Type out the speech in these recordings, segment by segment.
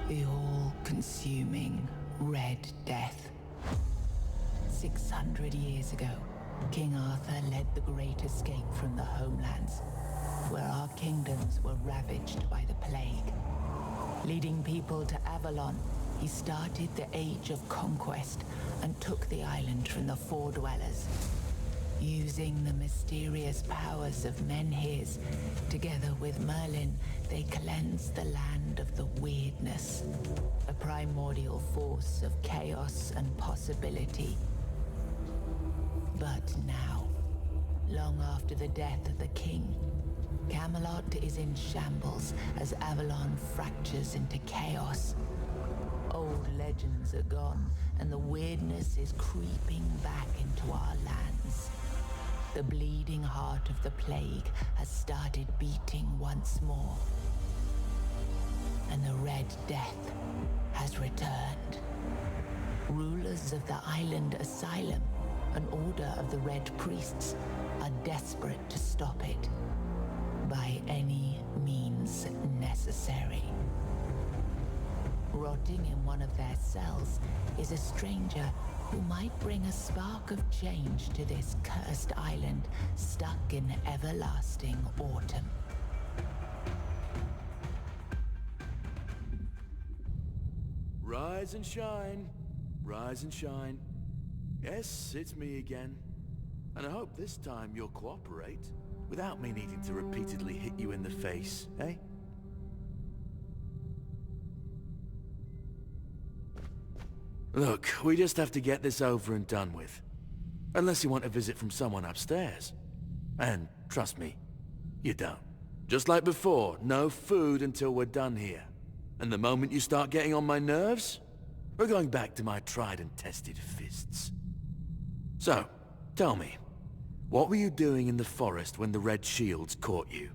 The all-consuming Red Death. 600 years ago, King Arthur led the Great Escape from the homelands, where our kingdoms were ravaged by the plague. Leading people to Avalon, he started the Age of Conquest and took the island from the Four Dwellers. Using the mysterious powers of Menhirs, together with Merlin, they cleansed the land of the weirdness, a primordial force of chaos and possibility. But now, long after the death of the king, Camelot is in shambles as Avalon fractures into chaos. Old legends are gone, and the weirdness is creeping back into our lands. The bleeding heart of the plague has started beating once more. And the Red Death has returned. Rulers of the island asylum, an order of the Red Priests, are desperate to stop it by any means necessary. Rotting in one of their cells is a stranger who might bring a spark of change to this cursed island stuck in everlasting autumn. Rise and shine, rise and shine. Yes, it's me again. And I hope this time you'll cooperate, without me needing to repeatedly hit you in the face, eh? Look, we just have to get this over and done with. Unless you want a visit from someone upstairs. And trust me, you don't. Just like before, no food until we're done here. And the moment you start getting on my nerves, we're going back to my tried and tested fists. So, tell me, what were you doing in the forest when the Red Shields caught you?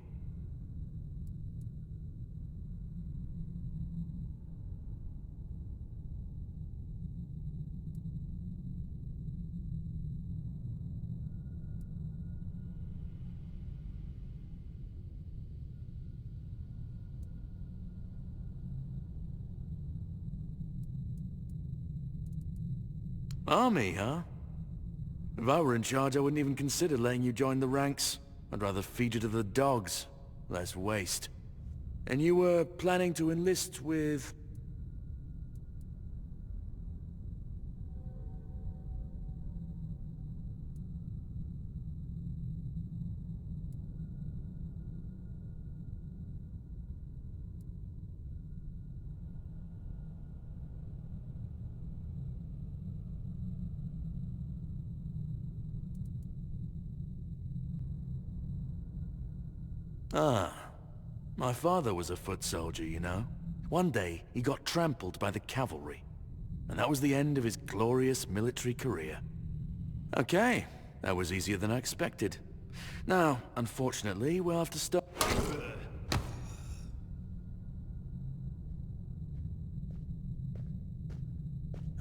Army, huh? If I were in charge, I wouldn't even consider letting you join the ranks. I'd rather feed you to the dogs. Less waste. And you were planning to enlist with... Ah, my father was a foot soldier, you know. One day, he got trampled by the cavalry. And that was the end of his glorious military career. Okay, that was easier than I expected. Now, unfortunately, we'll have to stop...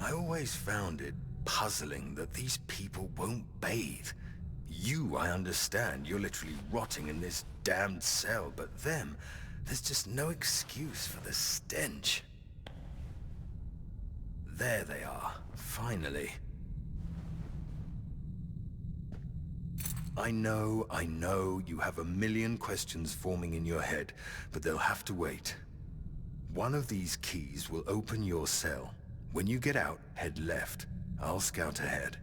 I always found it puzzling that these people won't bathe. You, I understand, you're literally rotting in this damned cell, but them, there's just no excuse for the stench. There they are, finally. I know, you have a million questions forming in your head, but they'll have to wait. One of these keys will open your cell. When you get out, head left. I'll scout ahead.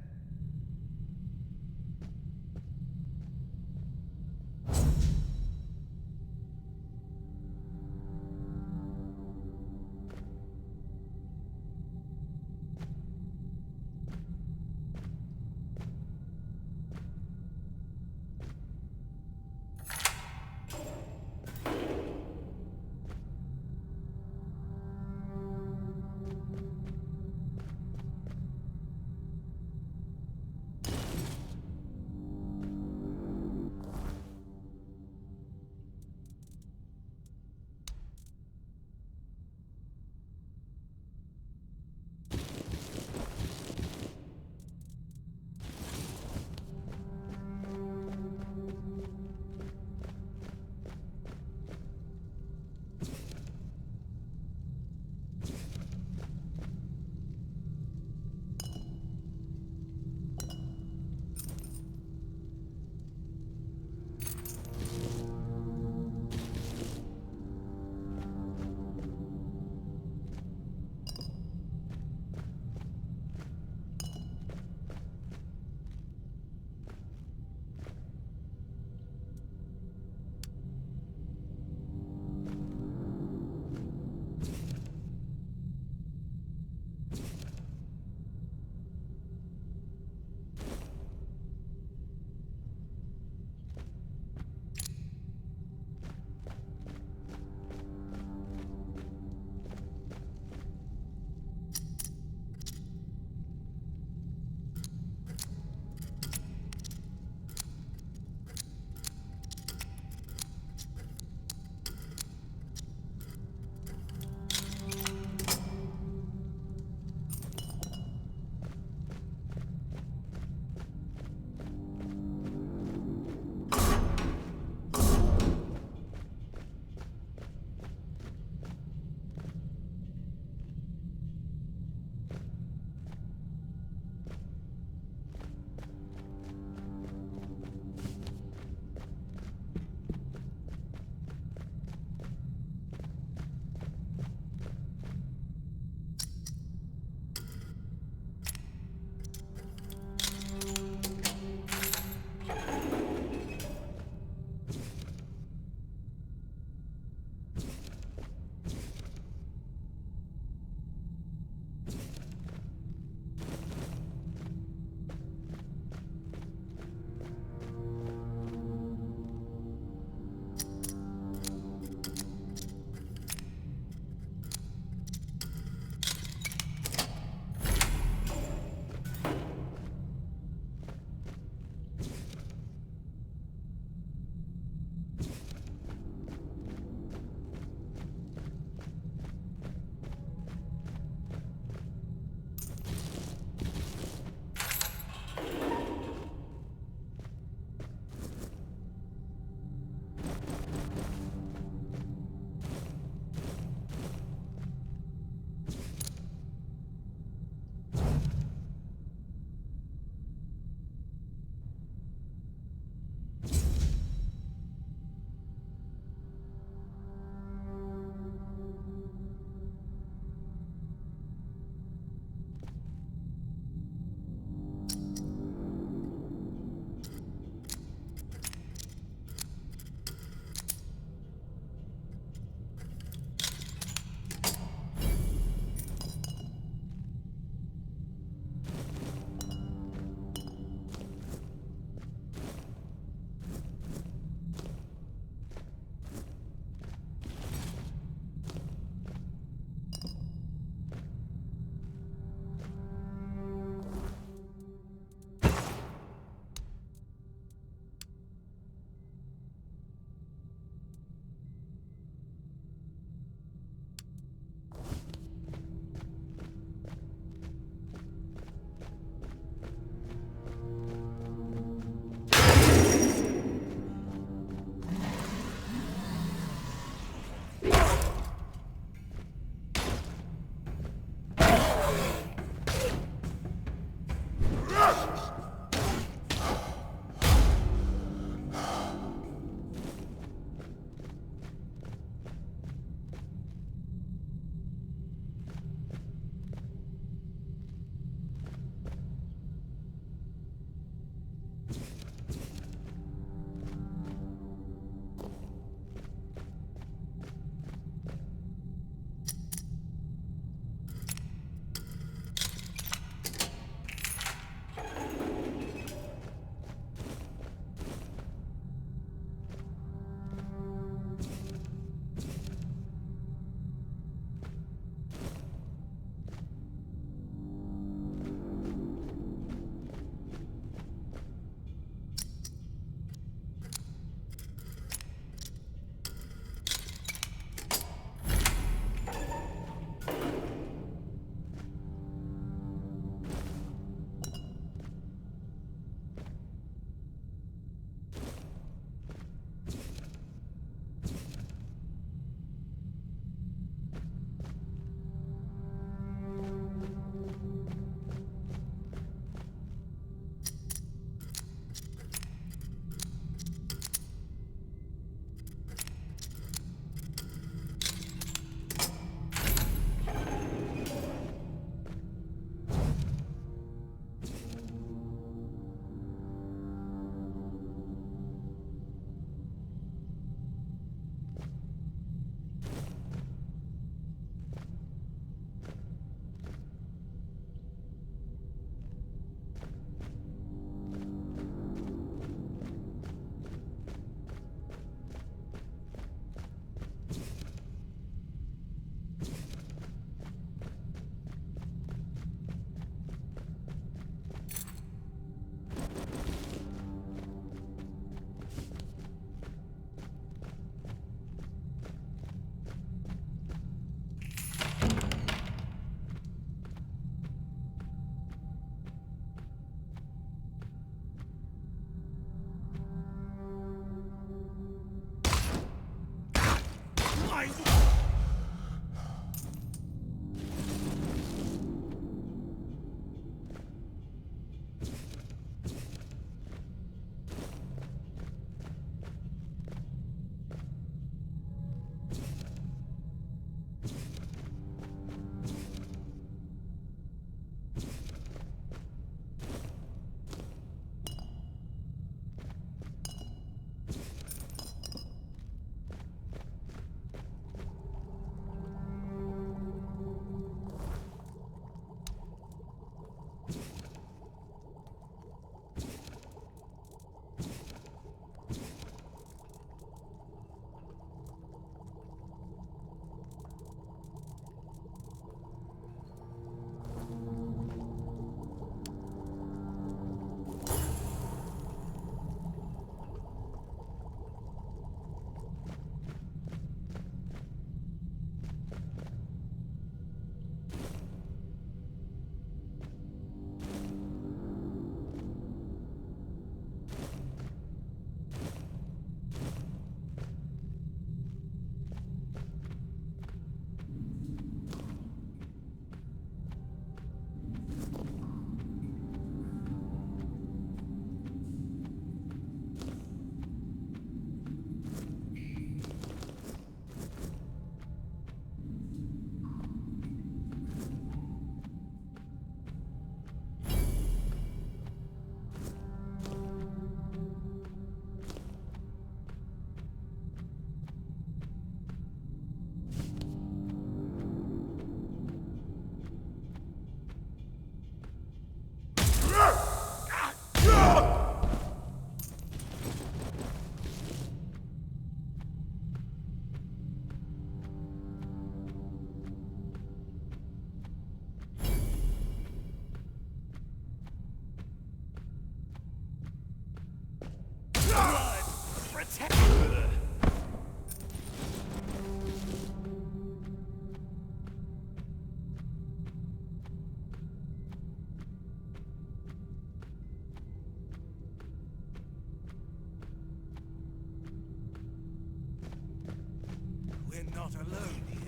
We're not alone here.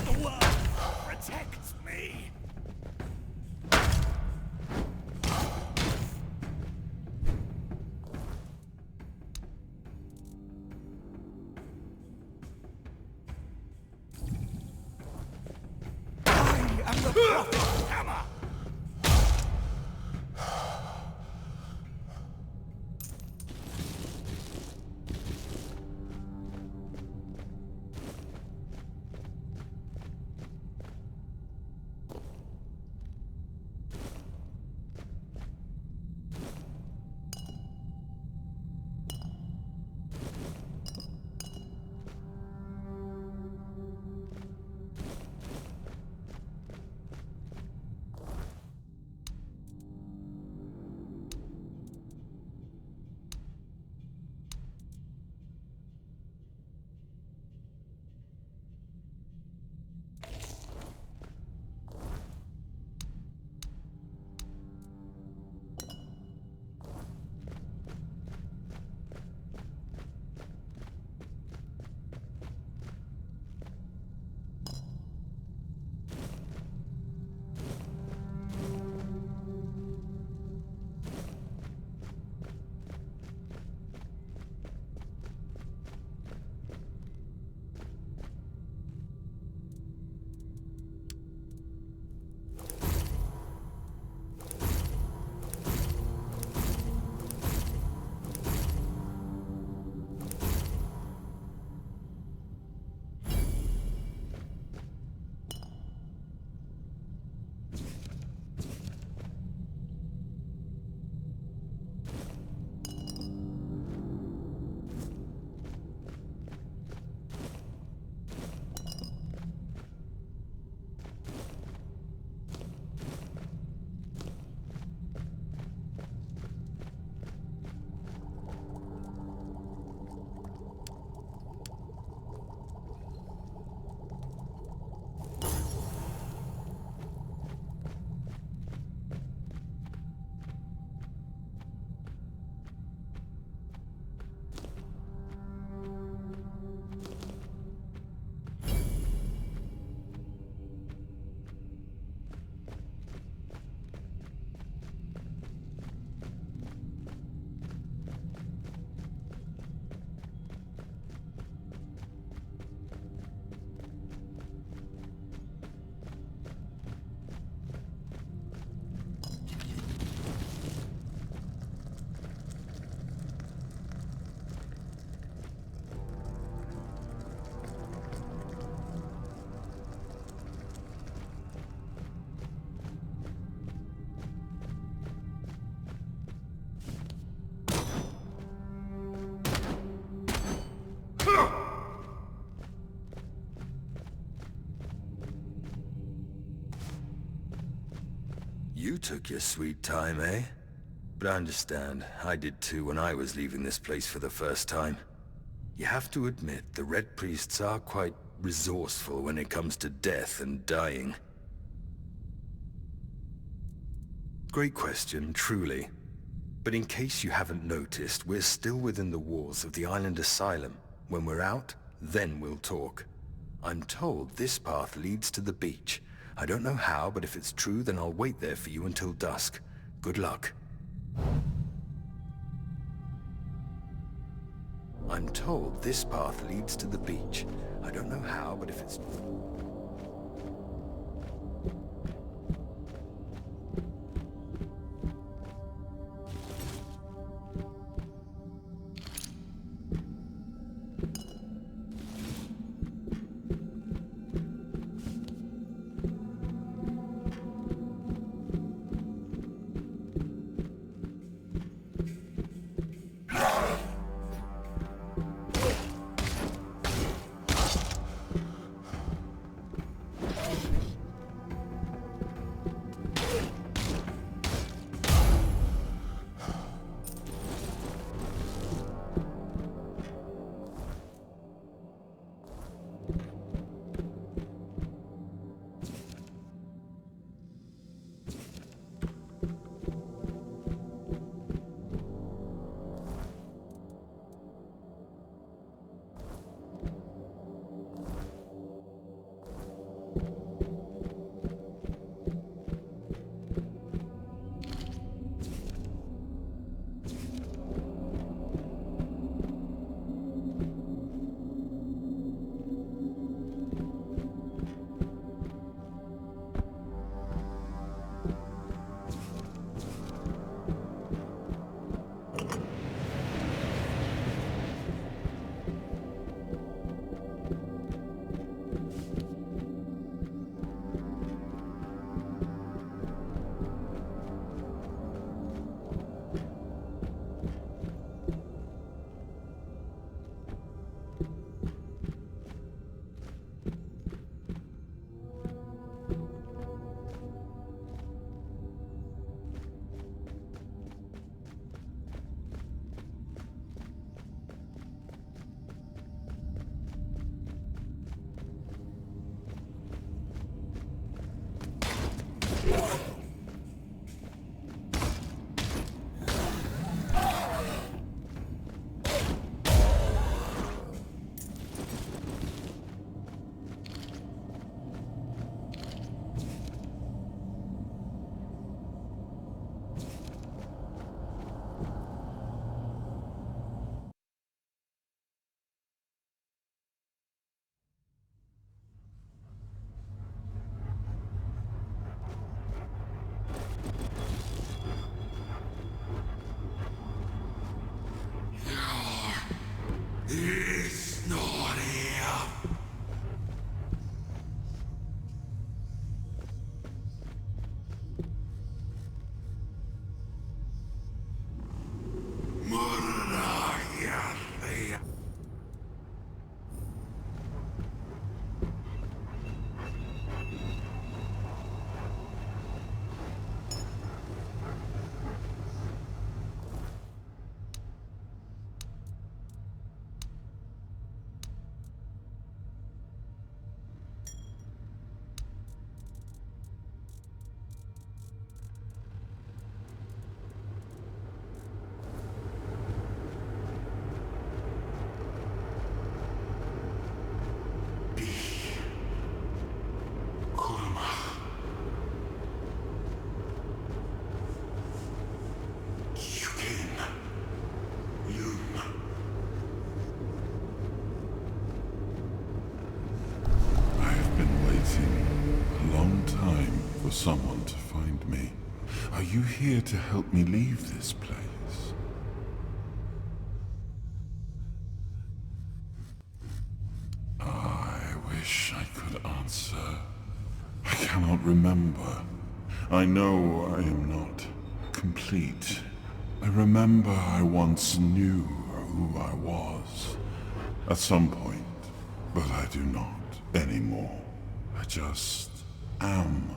The world protects me! I am the prophet's hammer! You took your sweet time, eh? But I understand. I did too when I was leaving this place for the first time. You have to admit, the Red Priests are quite resourceful when it comes to death and dying. Great question, truly. But in case you haven't noticed, we're still within the walls of the island asylum. When we're out, then we'll talk. I'm told this path leads to the beach. I don't know how, but if it's true, then I'll wait there for you until dusk. Good luck. I'm told this path leads to the beach. I don't know how, but if it's... It's not here. Someone to find me. Are you here to help me leave this place? I wish I could answer. I cannot remember. I know I am not complete. I remember I once knew who I was. At some point, but I do not anymore. I just am.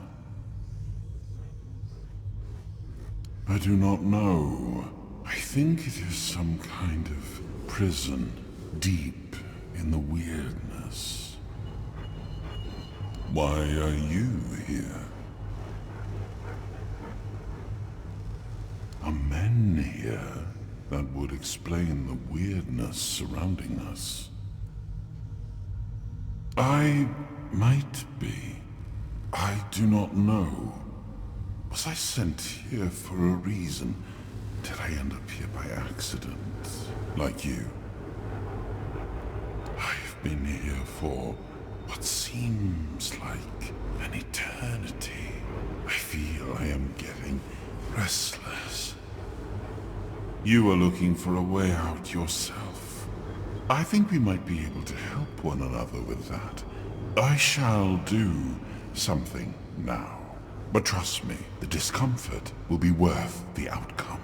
I do not know. I think it is some kind of prison, deep in the weirdness. Why are you here? Are men here? That would explain the weirdness surrounding us. I might be. I do not know. Was I sent here for a reason? Did I end up here by accident, like you? I've been here for what seems like an eternity. I feel I am getting restless. You are looking for a way out yourself. I think we might be able to help one another with that. I shall do something now. But trust me, the discomfort will be worth the outcome.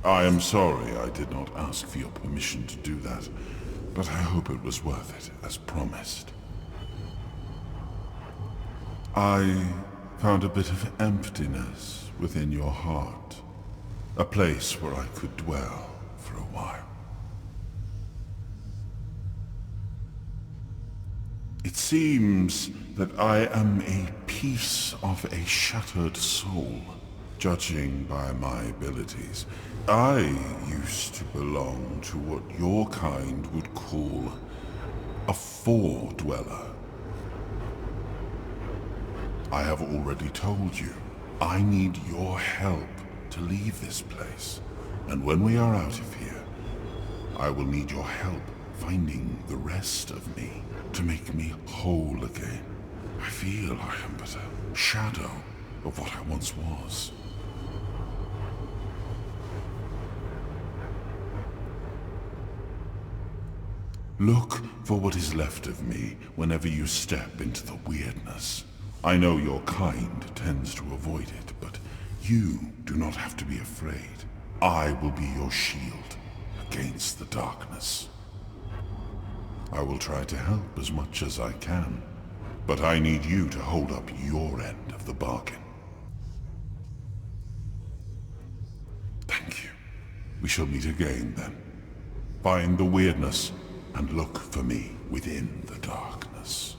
I am sorry I did not ask for your permission to do that, but I hope it was worth it, as promised. I found a bit of emptiness within your heart. A place where I could dwell for a while. It seems that I am a piece of a shattered soul. Judging by my abilities, I used to belong to what your kind would call a four-dweller. I have already told you, I need your help to leave this place. And when we are out of here, I will need your help finding the rest of me to make me whole again. I feel I am but a shadow of what I once was. Look for what is left of me whenever you step into the weirdness. I know your kind tends to avoid it, but you do not have to be afraid. I will be your shield against the darkness. I will try to help as much as I can, but I need you to hold up your end of the bargain. Thank you. We shall meet again then. Find the weirdness and look for me within the darkness.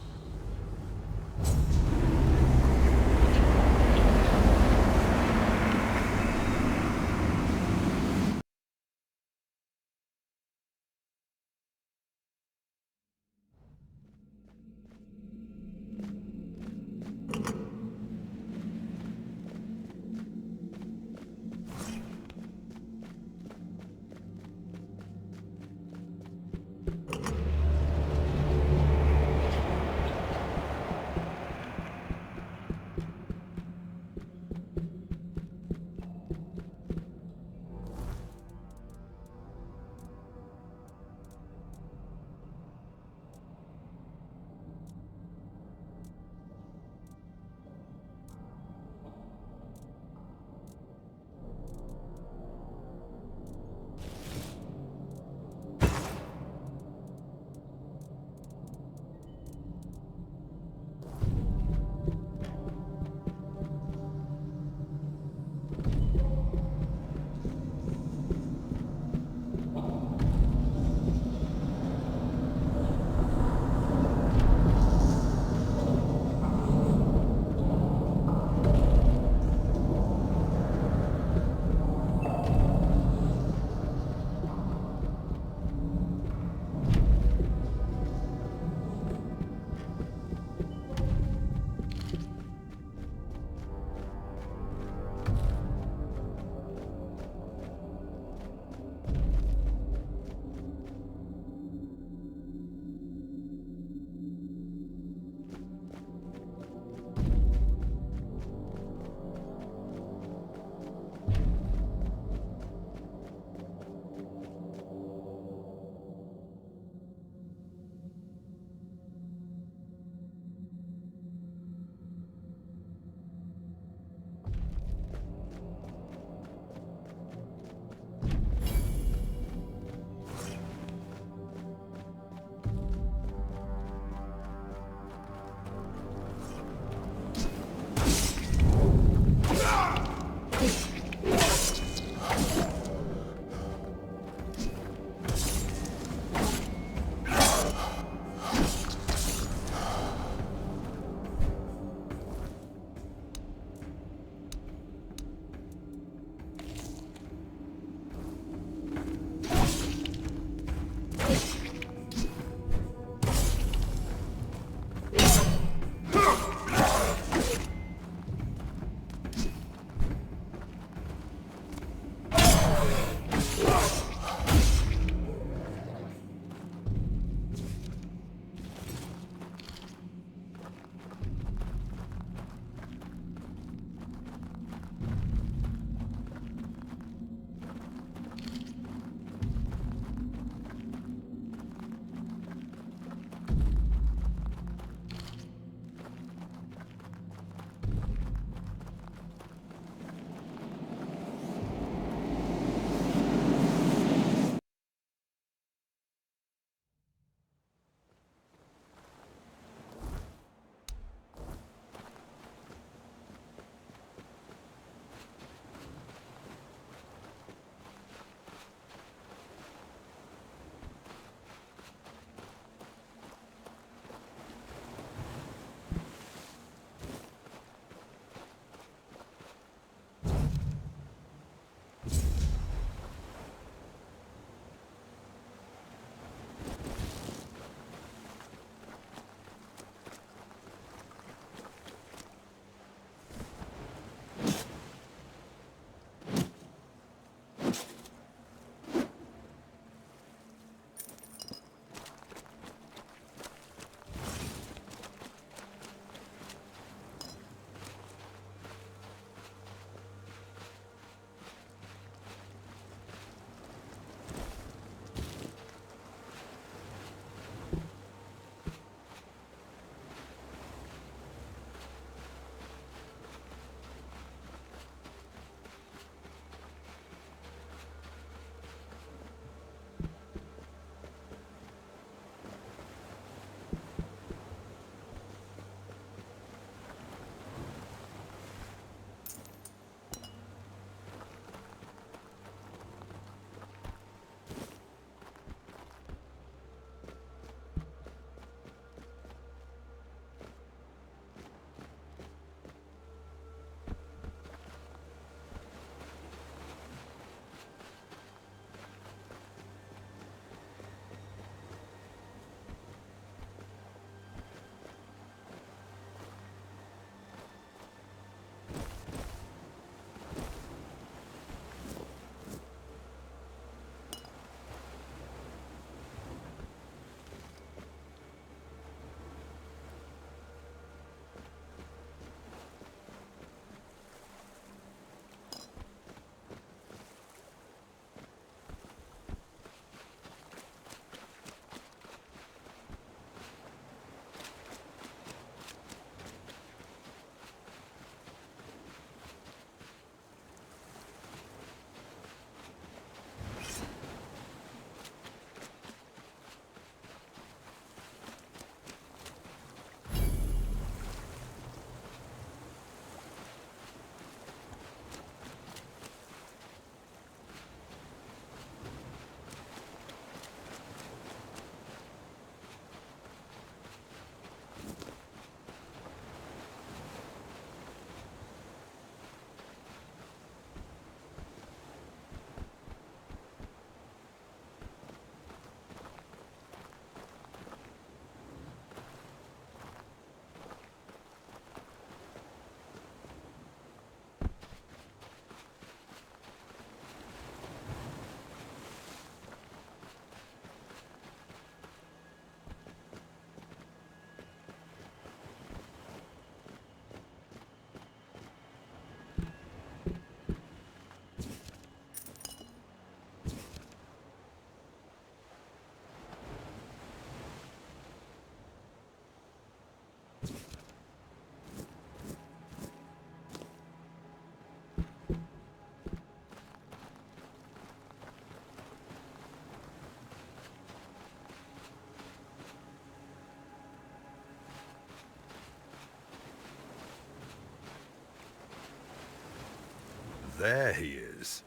There he is.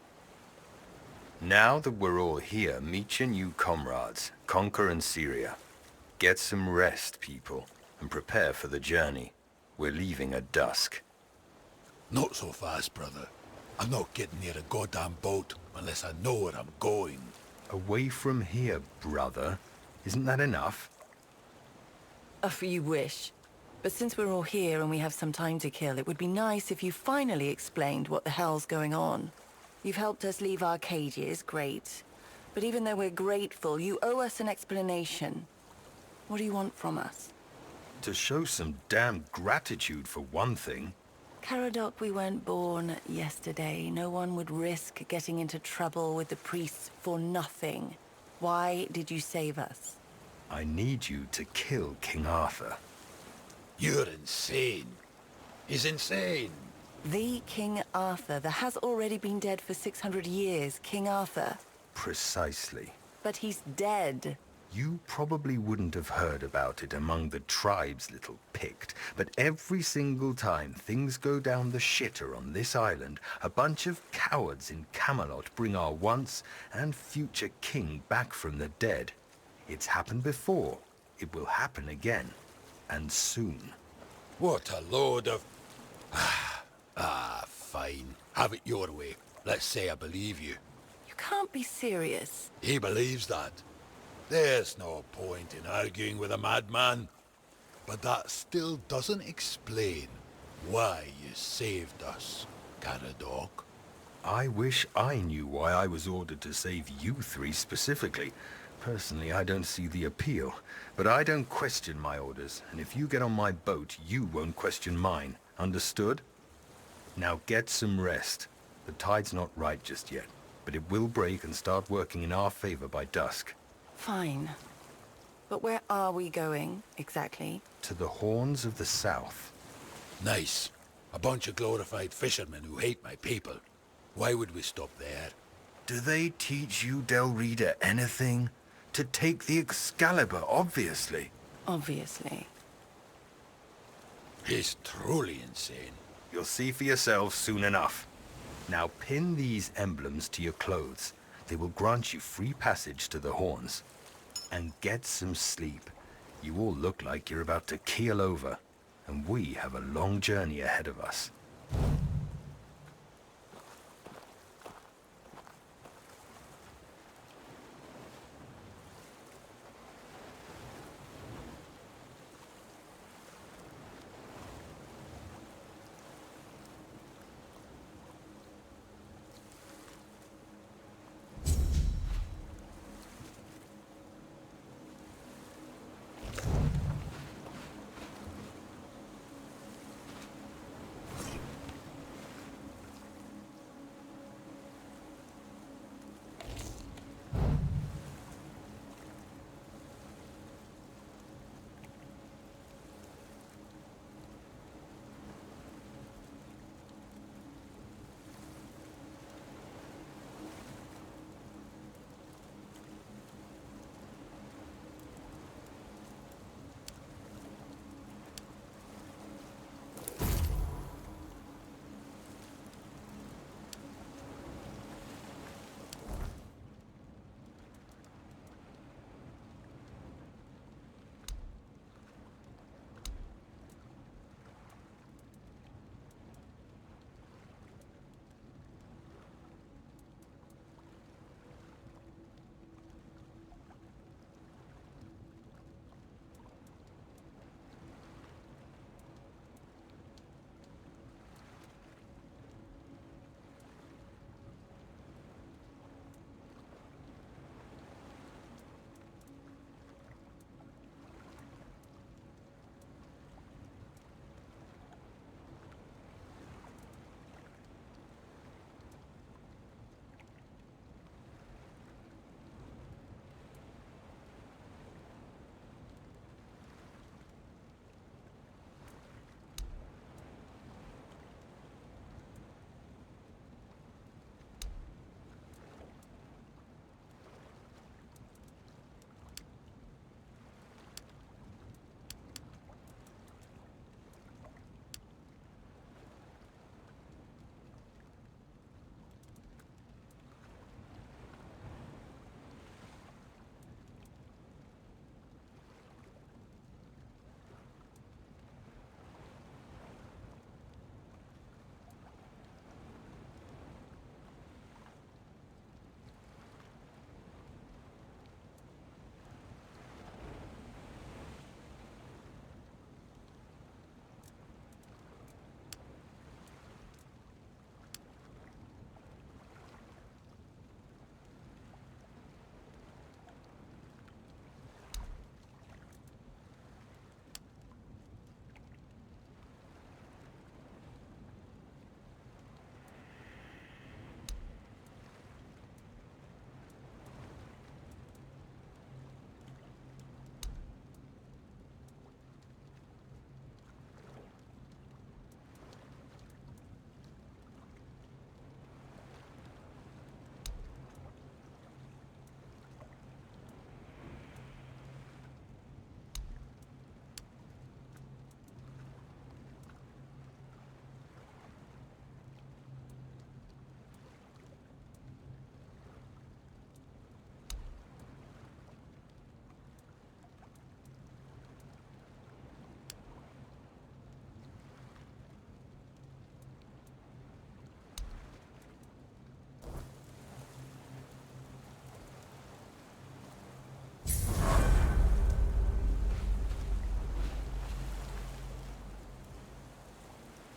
Now that we're all here, meet your new comrades, Conquer and Syria. Get some rest, people, and prepare for the journey. We're leaving at dusk. Not so fast, brother. I'm not getting near a goddamn boat unless I know where I'm going. Away from here, brother. Isn't that enough? You wish. But since we're all here and we have some time to kill, it would be nice if you finally explained what the hell's going on. You've helped us leave our cages, great. But even though we're grateful, you owe us an explanation. What do you want from us? To show some damn gratitude for one thing. Caradoc, we weren't born yesterday. No one would risk getting into trouble with the priests for nothing. Why did you save us? I need you to kill King Arthur. You're insane. He's insane. The King Arthur. There has already been dead for 600 years, King Arthur. Precisely. But he's dead. You probably wouldn't have heard about it among the tribe's little Pict, but every single time things go down the shitter on this island, a bunch of cowards in Camelot bring our once and future king back from the dead. It's happened before. It will happen again. And soon. What a load of... fine. Have it your way. Let's say I believe you. You can't be serious. He believes that. There's no point in arguing with a madman. But that still doesn't explain why you saved us, Caradoc. I wish I knew why I was ordered to save you three specifically. Personally, I don't see the appeal. But I don't question my orders, and if you get on my boat, you won't question mine. Understood? Now get some rest. The tide's not right just yet, but it will break and start working in our favor by dusk. Fine. But where are we going, exactly? To the Horns of the South. Nice. A bunch of glorified fishermen who hate my people. Why would we stop there? Do they teach you, Del Rita, anything? To take the Excalibur, obviously. Obviously. He's truly insane. You'll see for yourselves soon enough. Now pin these emblems to your clothes. They will grant you free passage to the Horns. And get some sleep. You all look like you're about to keel over, and we have a long journey ahead of us.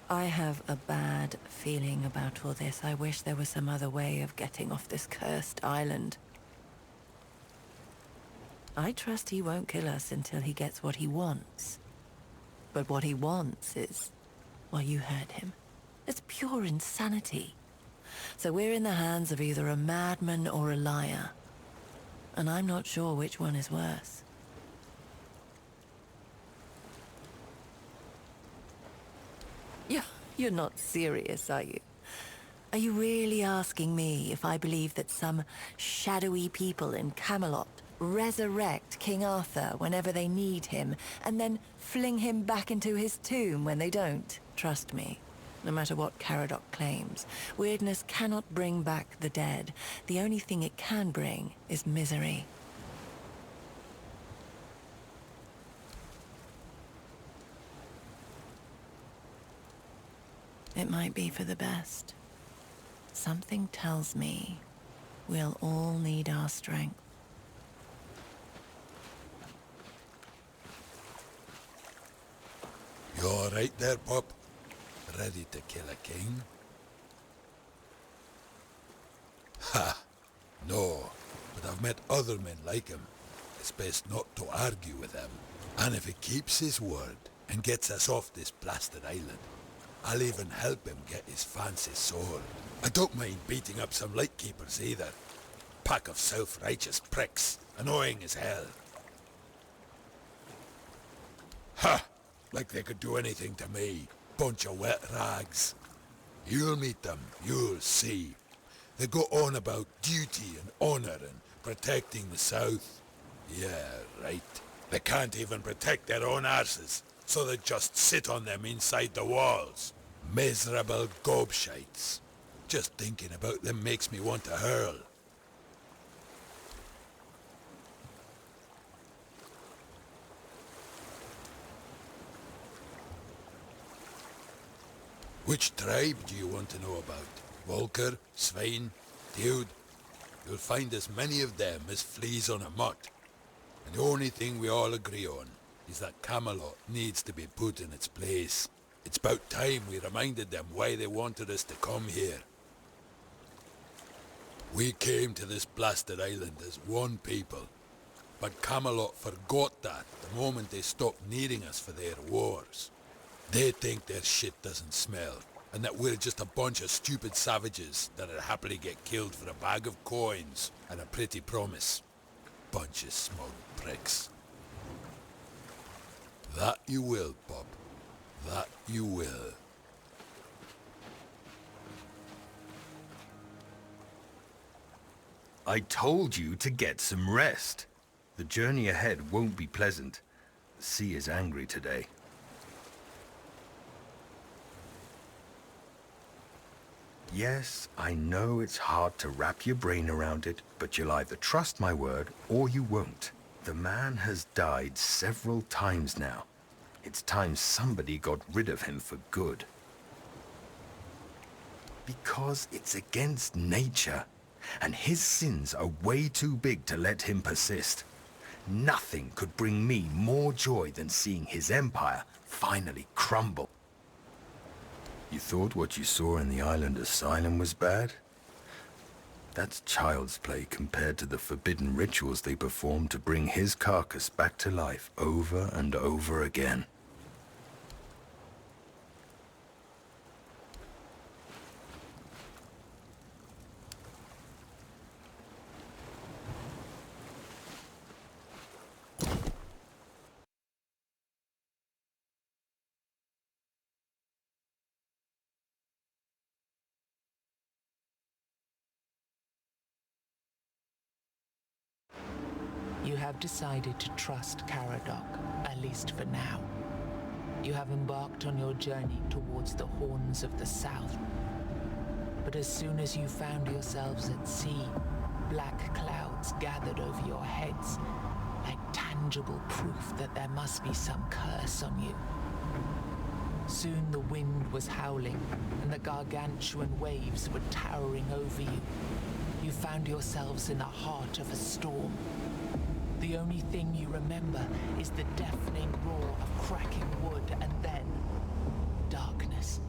I have a bad feeling about all this. I wish there was some other way of getting off this cursed island. I trust he won't kill us until he gets what he wants. But what he wants is... well, you heard him. It's pure insanity. So we're in the hands of either a madman or a liar. And I'm not sure which one is worse. You're not serious, are you? Are you really asking me if I believe that some shadowy people in Camelot resurrect King Arthur whenever they need him, and then fling him back into his tomb when they don't? Trust me, no matter what Caradoc claims, weirdness cannot bring back the dead. The only thing it can bring is misery. It might be for the best. Something tells me we'll all need our strength. You all right there, pup? Ready to kill a king? Ha! No, but I've met other men like him. It's best not to argue with him. And if he keeps his word and gets us off this blasted island, I'll even help him get his fancy sword. I don't mind beating up some lightkeepers either. Pack of self-righteous pricks, annoying as hell. Ha! Like they could do anything to me. Bunch of wet rags. You'll meet them, you'll see. They go on about duty and honor and protecting the South. Yeah, right. They can't even protect their own arses, so they just sit on them inside the walls. Miserable gobshites. Just thinking about them makes me want to hurl. Which tribe do you want to know about? Volker, Svein, Theod? You'll find as many of them as fleas on a mutt. And the only thing we all agree on is that Camelot needs to be put in its place. It's about time we reminded them why they wanted us to come here. We came to this blasted island as one people, but Camelot forgot that the moment they stopped needing us for their wars. They think their shit doesn't smell, and that we're just a bunch of stupid savages that'd happily get killed for a bag of coins and a pretty promise. Bunch of smug pricks. That you will, Bob. That you will. I told you to get some rest. The journey ahead won't be pleasant. The sea is angry today. Yes, I know it's hard to wrap your brain around it, but you'll either trust my word or you won't. The man has died several times now. It's time somebody got rid of him for good. Because it's against nature, and his sins are way too big to let him persist. Nothing could bring me more joy than seeing his empire finally crumble. You thought what you saw in the island asylum was bad? That's child's play compared to the forbidden rituals they performed to bring his carcass back to life over and over again. You have decided to trust Caradoc, at least for now. You have embarked on your journey towards the Horns of the South. But as soon as you found yourselves at sea, black clouds gathered over your heads, like tangible proof that there must be some curse on you. Soon the wind was howling, and the gargantuan waves were towering over you. You found yourselves in the heart of a storm. The only thing you remember is the deafening roar of cracking wood, and then darkness.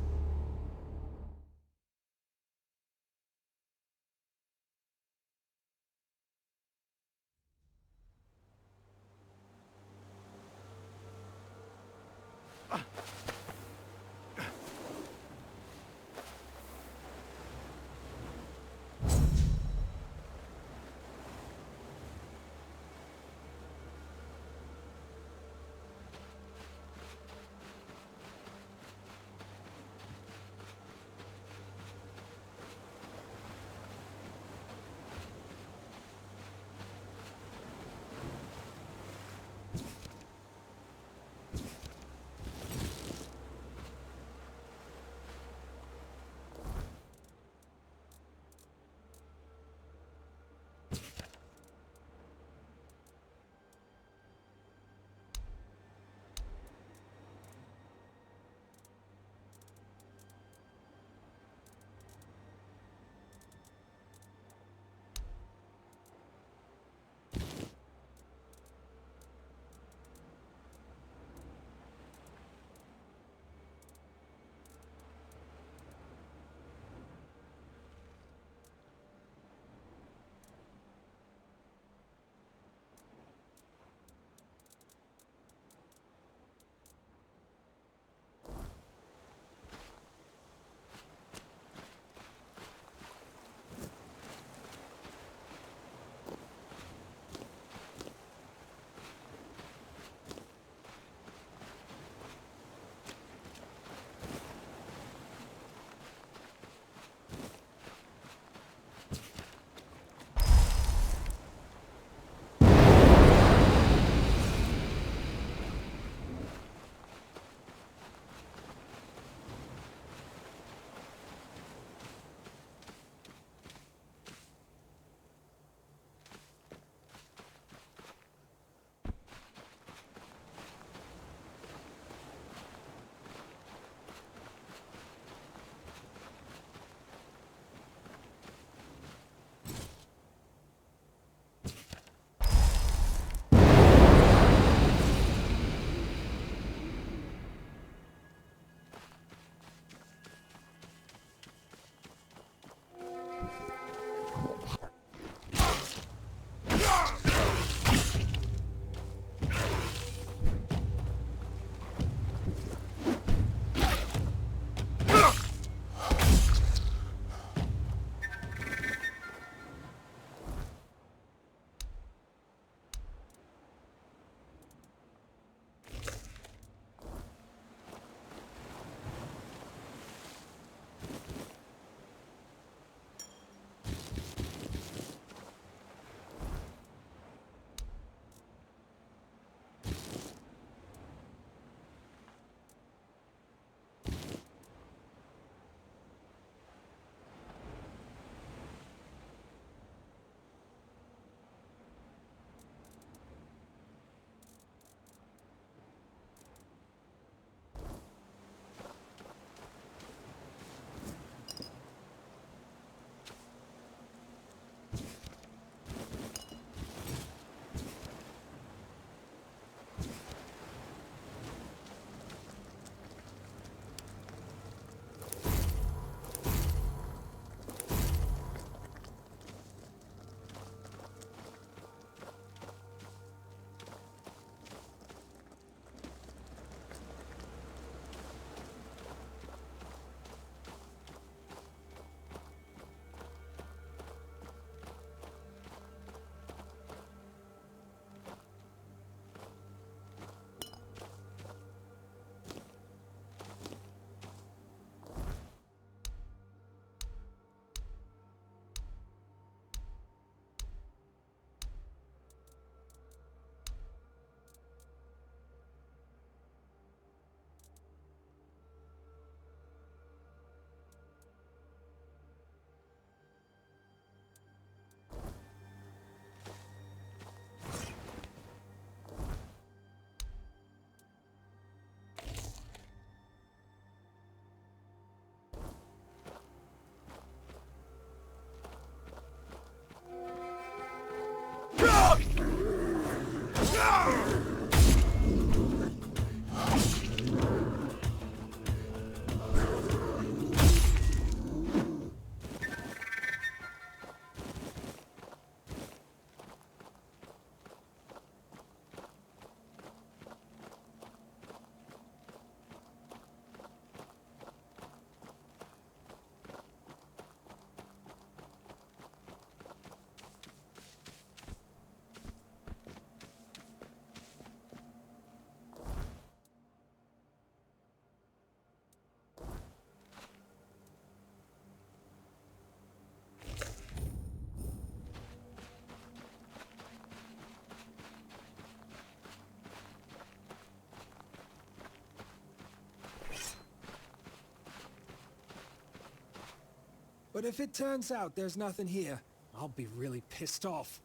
But if it turns out there's nothing here, I'll be really pissed off.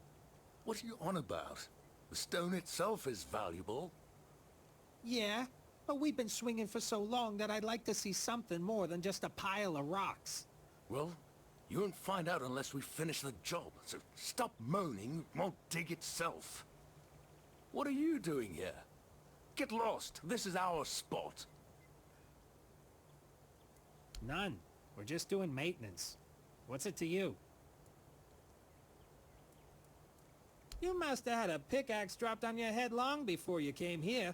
What are you on about? The stone itself is valuable. Yeah, but we've been swinging for so long that I'd like to see something more than just a pile of rocks. Well, you won't find out unless we finish the job, so stop moaning, it won't dig itself. What are you doing here? Get lost, this is our spot. None. We're just doing maintenance. What's it to you? You must have had a pickaxe dropped on your head long before you came here.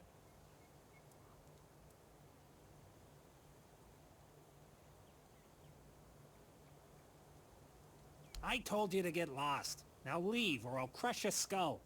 I told you to get lost. Now leave or I'll crush your skull.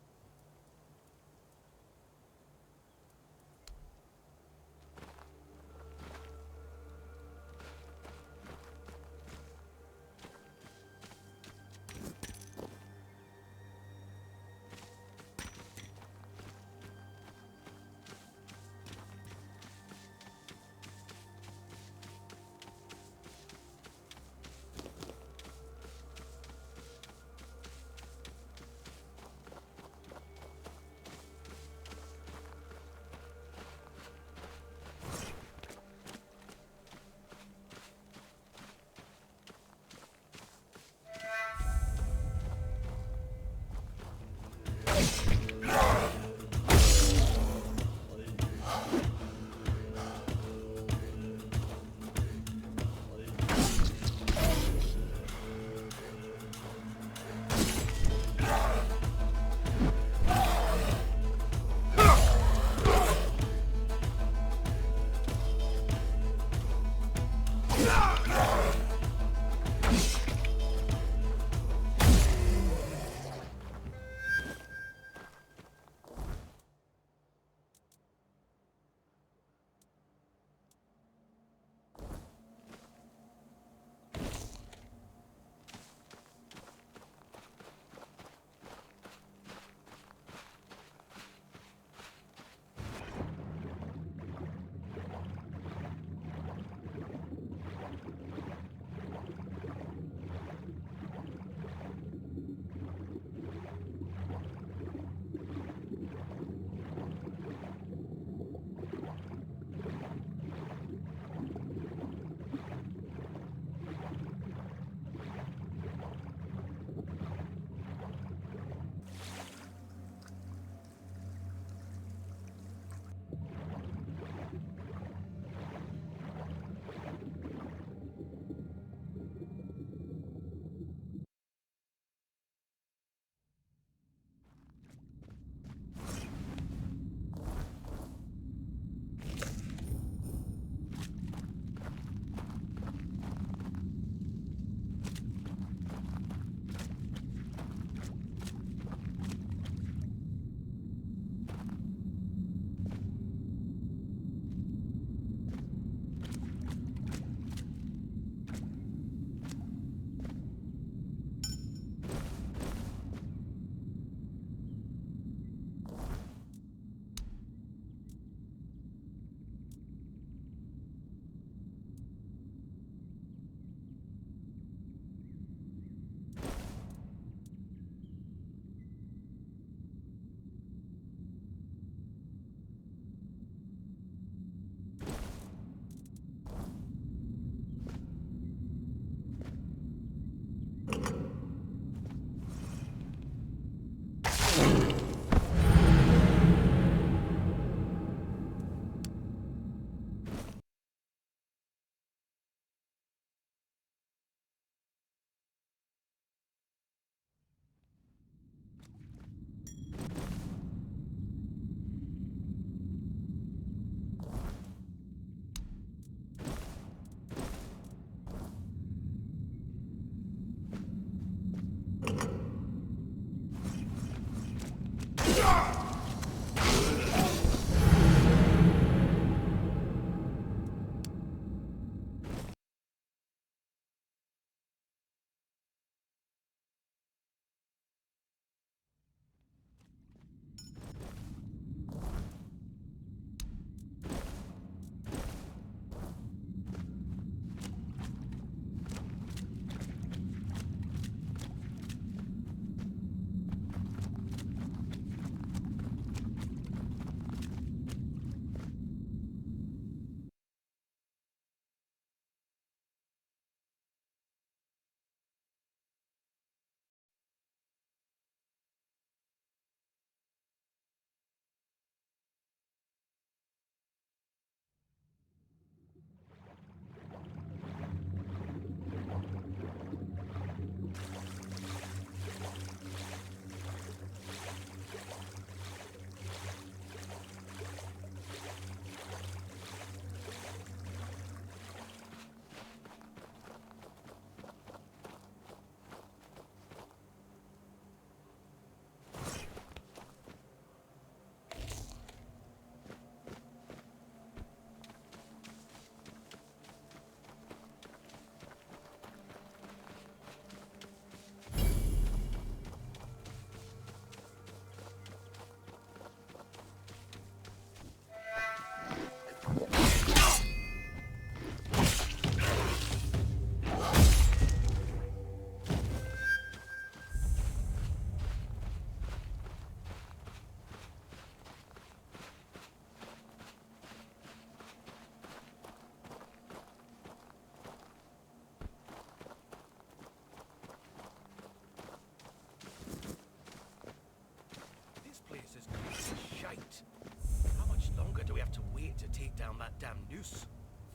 damn noose.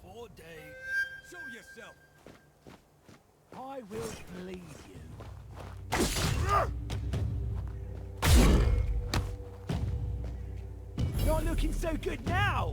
4 days. Show yourself. I will believe you. Not looking so good now!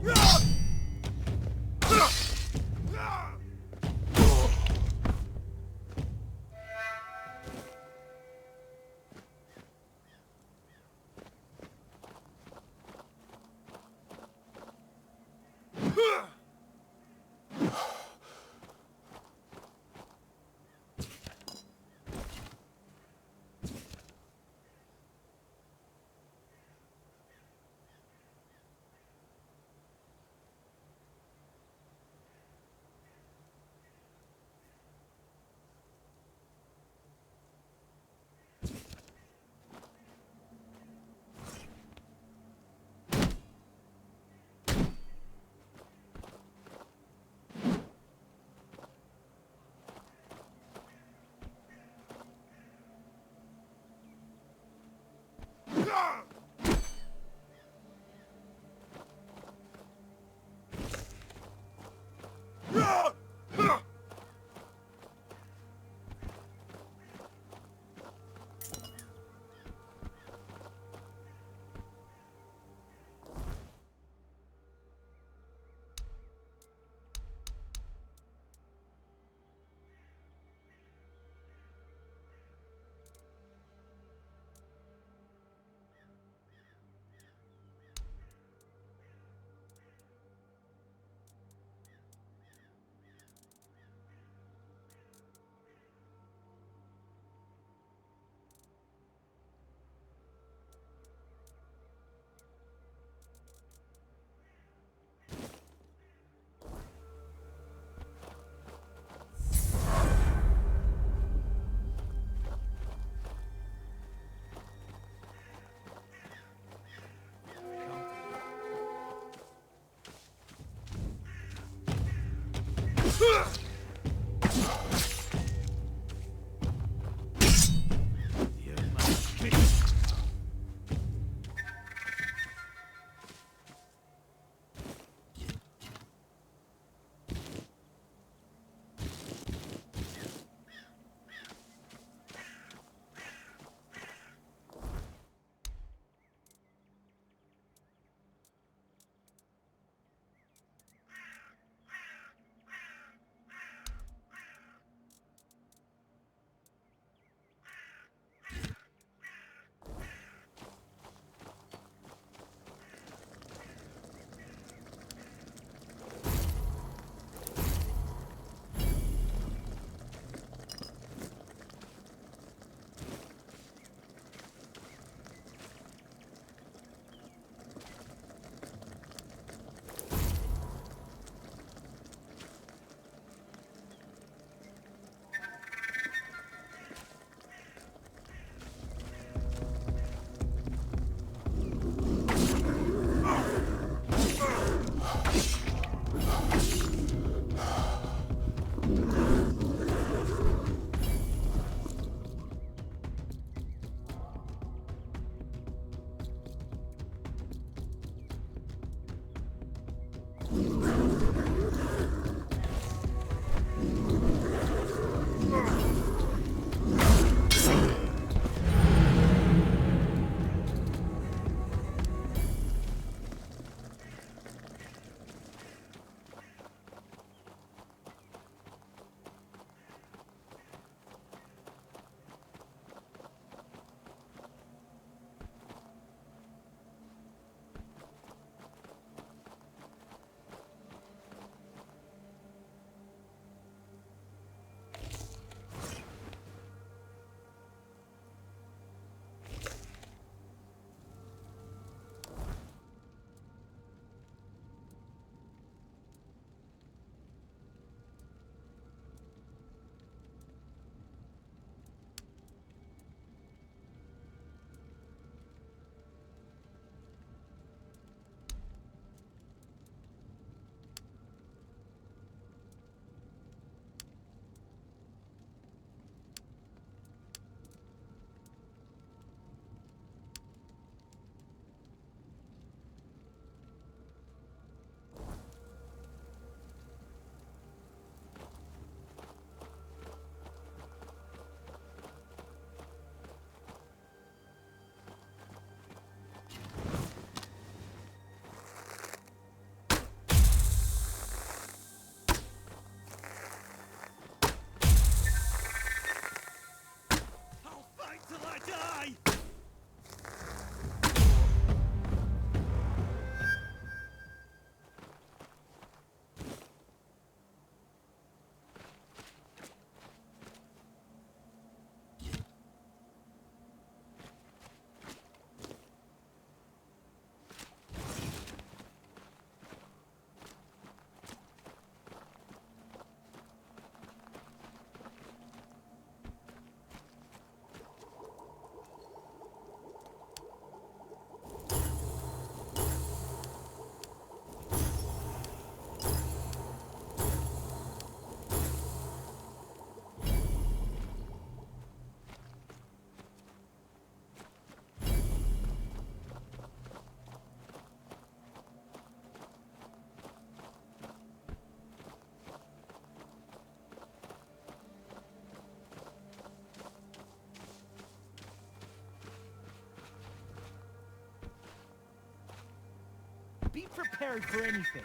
Be prepared for anything.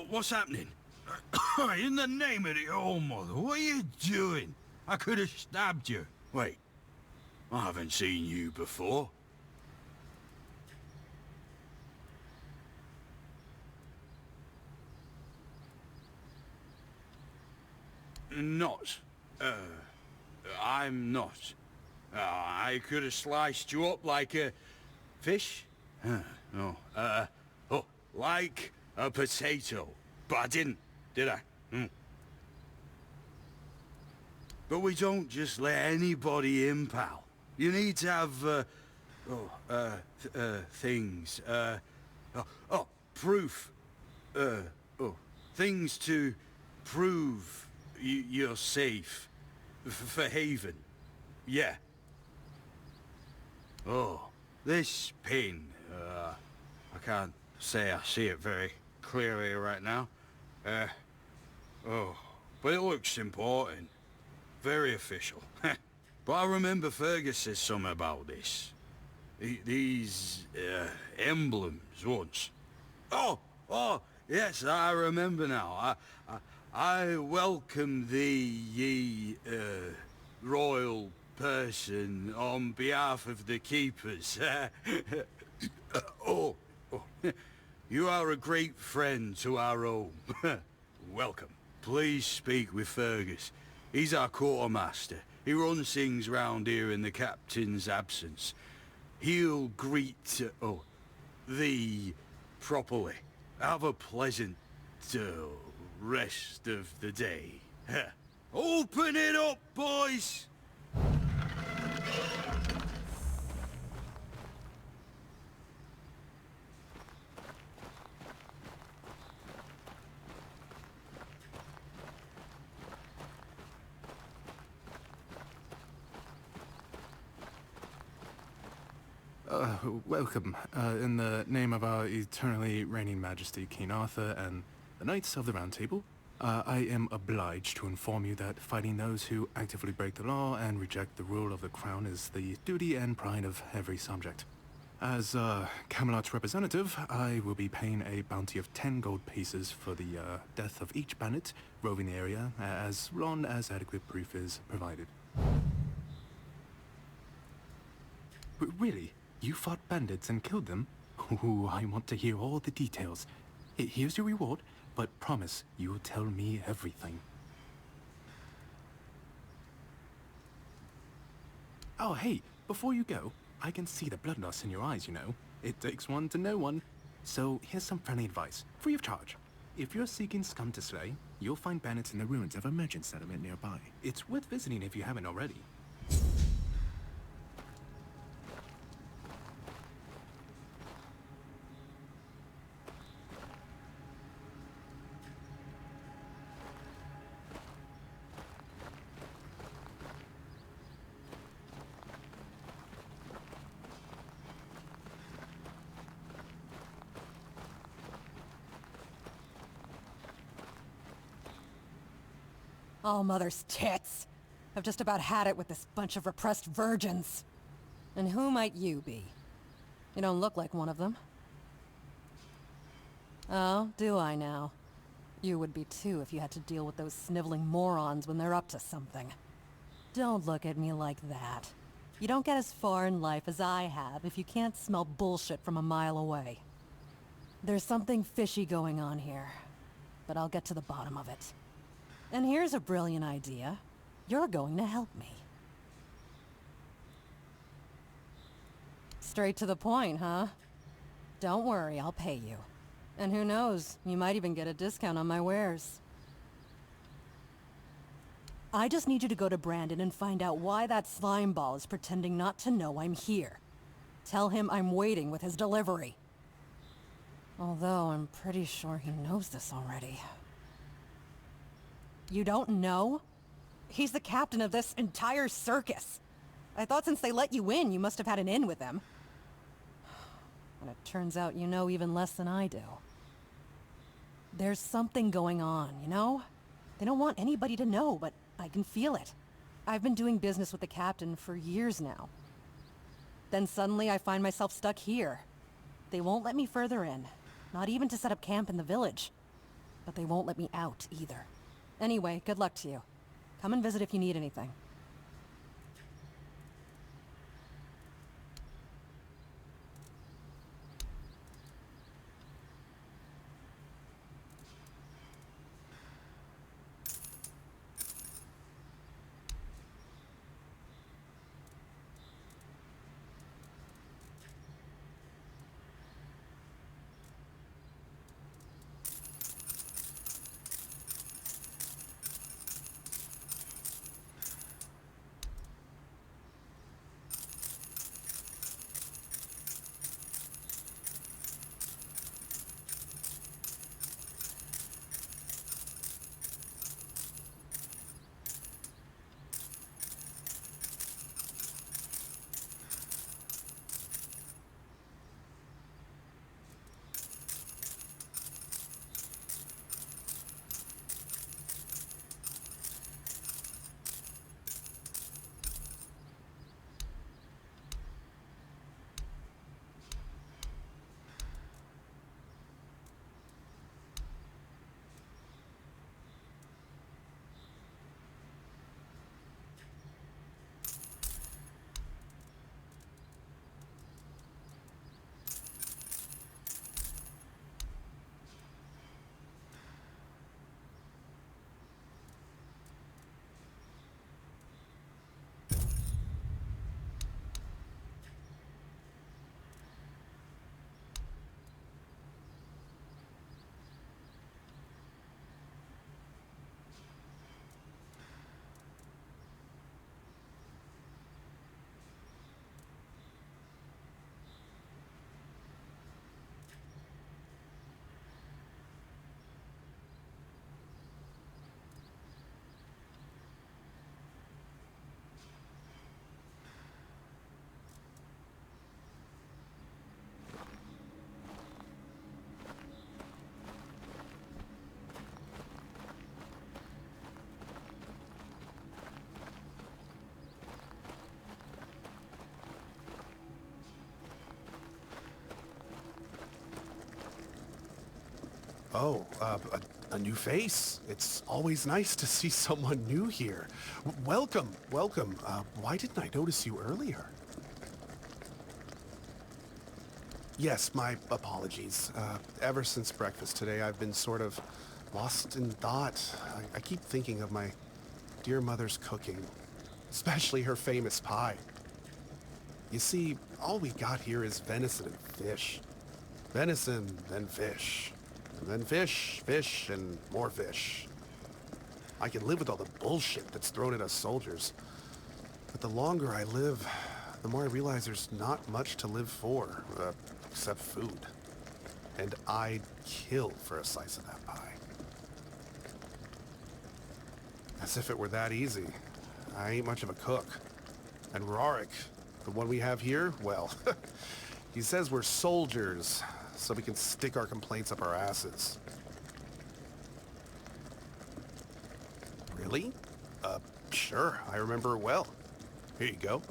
What's happening? In the name of the All Mother, what are you doing? I could have stabbed you. Wait, I haven't seen you before. Not. I'm not. I could have sliced you up like a fish. Like a potato. But I didn't, did I? But we don't just let anybody in, pal. You need to have, things, proof. Things to prove you're safe. For Haven. Yeah. Oh, this pin, I can't say I see it very clearly right now. But it looks important. Very official. But I remember Fergus said something about this. These, emblems once. Oh, yes, I remember now. I welcome thee, ye, royal person, on behalf of the keepers. You are a great friend to our home. Welcome. Please speak with Fergus. He's our quartermaster. He runs things round here in the captain's absence. He'll greet, thee properly. Have a pleasant, rest of the day. Open it up, boys! Welcome. In the name of our eternally reigning majesty, King Arthur, and the Knights of the Round Table, I am obliged to inform you that fighting those who actively break the law and reject the rule of the crown is the duty and pride of every subject. As Camelot's representative, I will be paying a bounty of 10 gold pieces for the death of each bandit roving the area, as long as adequate proof is provided. Really? You fought bandits and killed them? Ooh, I want to hear all the details. Here's your reward, but promise you'll tell me everything. Oh, hey, before you go, I can see the bloodlust in your eyes, you know. It takes one to know one. So here's some friendly advice, free of charge. If you're seeking scum to slay, you'll find bandits in the ruins of a merchant settlement nearby. It's worth visiting if you haven't already. Oh, mother's tits. I've just about had it with this bunch of repressed virgins. And who might you be? You don't look like one of them. Oh, do I now? You would be too if you had to deal with those sniveling morons when they're up to something. Don't look at me like that. You don't get as far in life as I have if you can't smell bullshit from a mile away. There's something fishy going on here, but I'll get to the bottom of it. And here's a brilliant idea. You're going to help me. Straight to the point, huh? Don't worry, I'll pay you. And who knows, you might even get a discount on my wares. I just need you to go to Brandon and find out why that slime ball is pretending not to know I'm here. Tell him I'm waiting with his delivery. Although I'm pretty sure he knows this already. You don't know? He's the captain of this entire circus. I thought since they let you in, you must have had an in with them. But it turns out you know even less than I do. There's something going on, you know? They don't want anybody to know, but I can feel it. I've been doing business with the captain for years now. Then suddenly I find myself stuck here. They won't let me further in, not even to set up camp in the village. But they won't let me out either. Anyway, good luck to you. Come and visit if you need anything. Oh, a new face. It's always nice to see someone new here. Welcome, welcome. Why didn't I notice you earlier? Yes, my apologies. Ever since breakfast today, I've been sort of lost in thought. I keep thinking of my dear mother's cooking, especially her famous pie. You see, all we got here is venison and fish. Venison, then fish. And then fish, fish, and more fish. I can live with all the bullshit that's thrown at us soldiers. But the longer I live, the more I realize there's not much to live for, except food. And I'd kill for a slice of that pie. As if it were that easy. I ain't much of a cook. And Rorik, the one we have here, well, he says we're soldiers, so we can stick our complaints up our asses. Really? Sure, I remember it well. Here you go.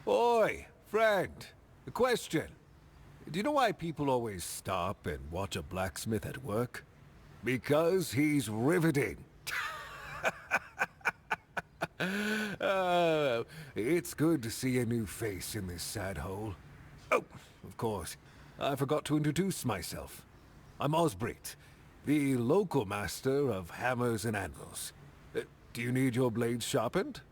Oi, friend. A question. Do you know why people always stop and watch a blacksmith at work? Because he's riveting. It's good to see a new face in this sad hole. Oh, of course. I forgot to introduce myself. I'm Osbrecht, the local master of hammers and anvils. Do you need your blades sharpened?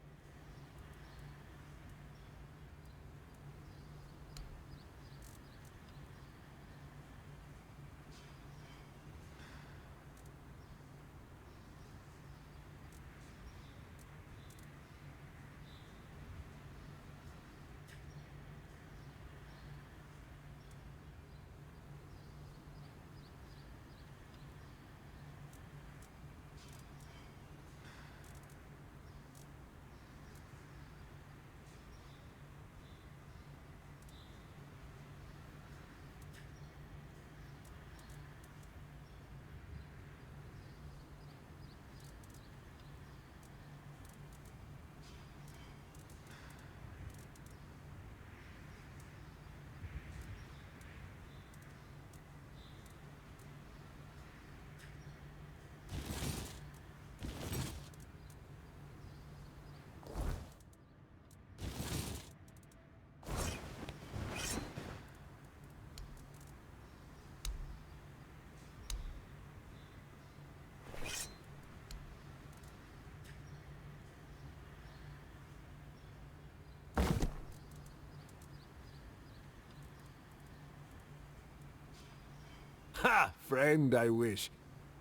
Ha! Friend, I wish.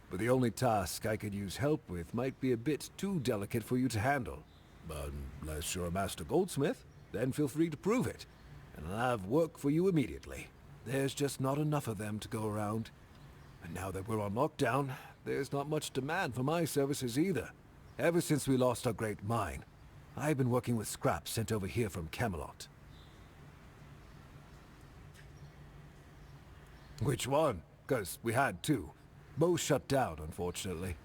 But the only task I could use help with might be a bit too delicate for you to handle. But unless you're a master goldsmith, then feel free to prove it. And I'll have work for you immediately. There's just not enough of them to go around. And now that we're on lockdown, there's not much demand for my services either. Ever since we lost our great mine, I've been working with scraps sent over here from Camelot. Which one? 'Cause we had two. Both shut down, unfortunately.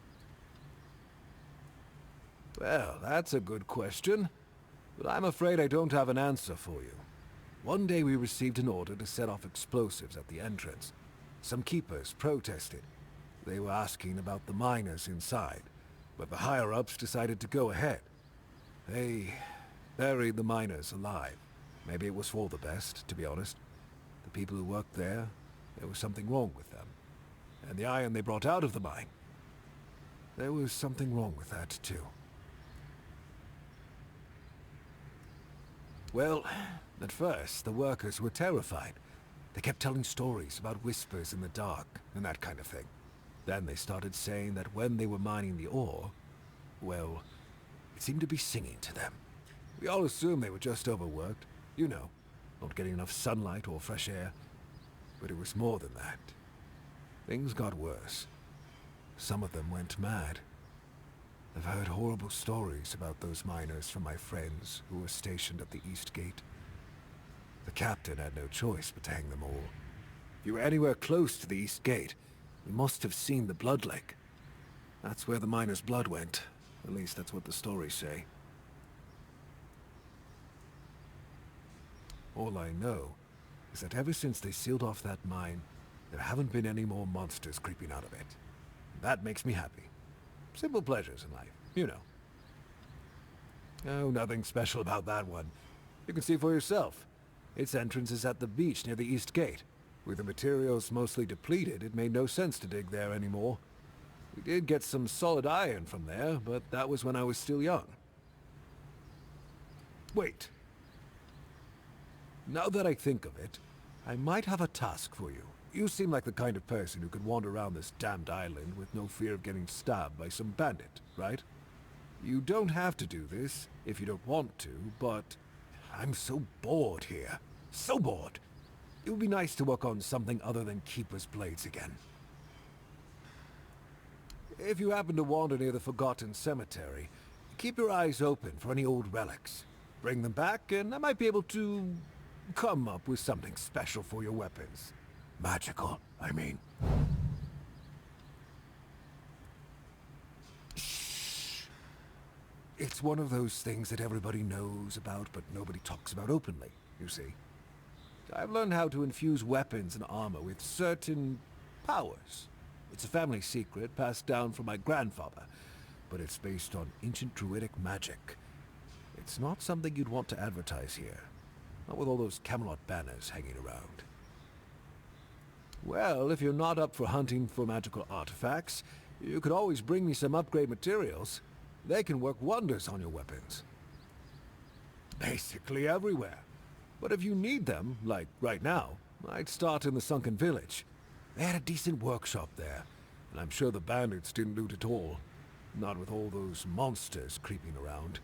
Well, that's a good question. But I'm afraid I don't have an answer for you. One day we received an order to set off explosives at the entrance. Some keepers protested. They were asking about the miners inside, but the higher-ups decided to go ahead. They buried the miners alive. Maybe it was for the best, to be honest. The people who worked there was something wrong with them. And the iron they brought out of the mine, there was something wrong with that, too. Well, at first, the workers were terrified. They kept telling stories about whispers in the dark and that kind of thing. Then they started saying that when they were mining the ore, well, it seemed to be singing to them. We all assumed they were just overworked. You know, not getting enough sunlight or fresh air. But it was more than that. Things got worse. Some of them went mad. I've heard horrible stories about those miners from my friends who were stationed at the East Gate. The captain had no choice but to hang them all. If you were anywhere close to the East Gate, you must have seen the Blood Lake. That's where the miners' blood went. At least that's what the stories say. All I know is that ever since they sealed off that mine, there haven't been any more monsters creeping out of it. That makes me happy. Simple pleasures in life, you know. Oh, nothing special about that one. You can see for yourself. Its entrance is at the beach near the East Gate. With the materials mostly depleted, it made no sense to dig there anymore. We did get some solid iron from there, but that was when I was still young. Wait. Now that I think of it, I might have a task for you. You seem like the kind of person who could wander around this damned island with no fear of getting stabbed by some bandit, right? You don't have to do this if you don't want to, but I'm so bored here. So bored. It would be nice to work on something other than Keeper's Blades again. If you happen to wander near the Forgotten Cemetery, keep your eyes open for any old relics. Bring them back, and I might be able to come up with something special for your weapons. Magical, I mean. Shh. It's one of those things that everybody knows about, but nobody talks about openly, you see. I've learned how to infuse weapons and armor with certain powers. It's a family secret passed down from my grandfather, but it's based on ancient druidic magic. It's not something you'd want to advertise here. Not with all those Camelot banners hanging around. Well, if you're not up for hunting for magical artifacts, you could always bring me some upgrade materials. They can work wonders on your weapons. Basically everywhere. But if you need them, like right now, I'd start in the Sunken Village. They had a decent workshop there, and I'm sure the bandits didn't loot at all. Not with all those monsters creeping around.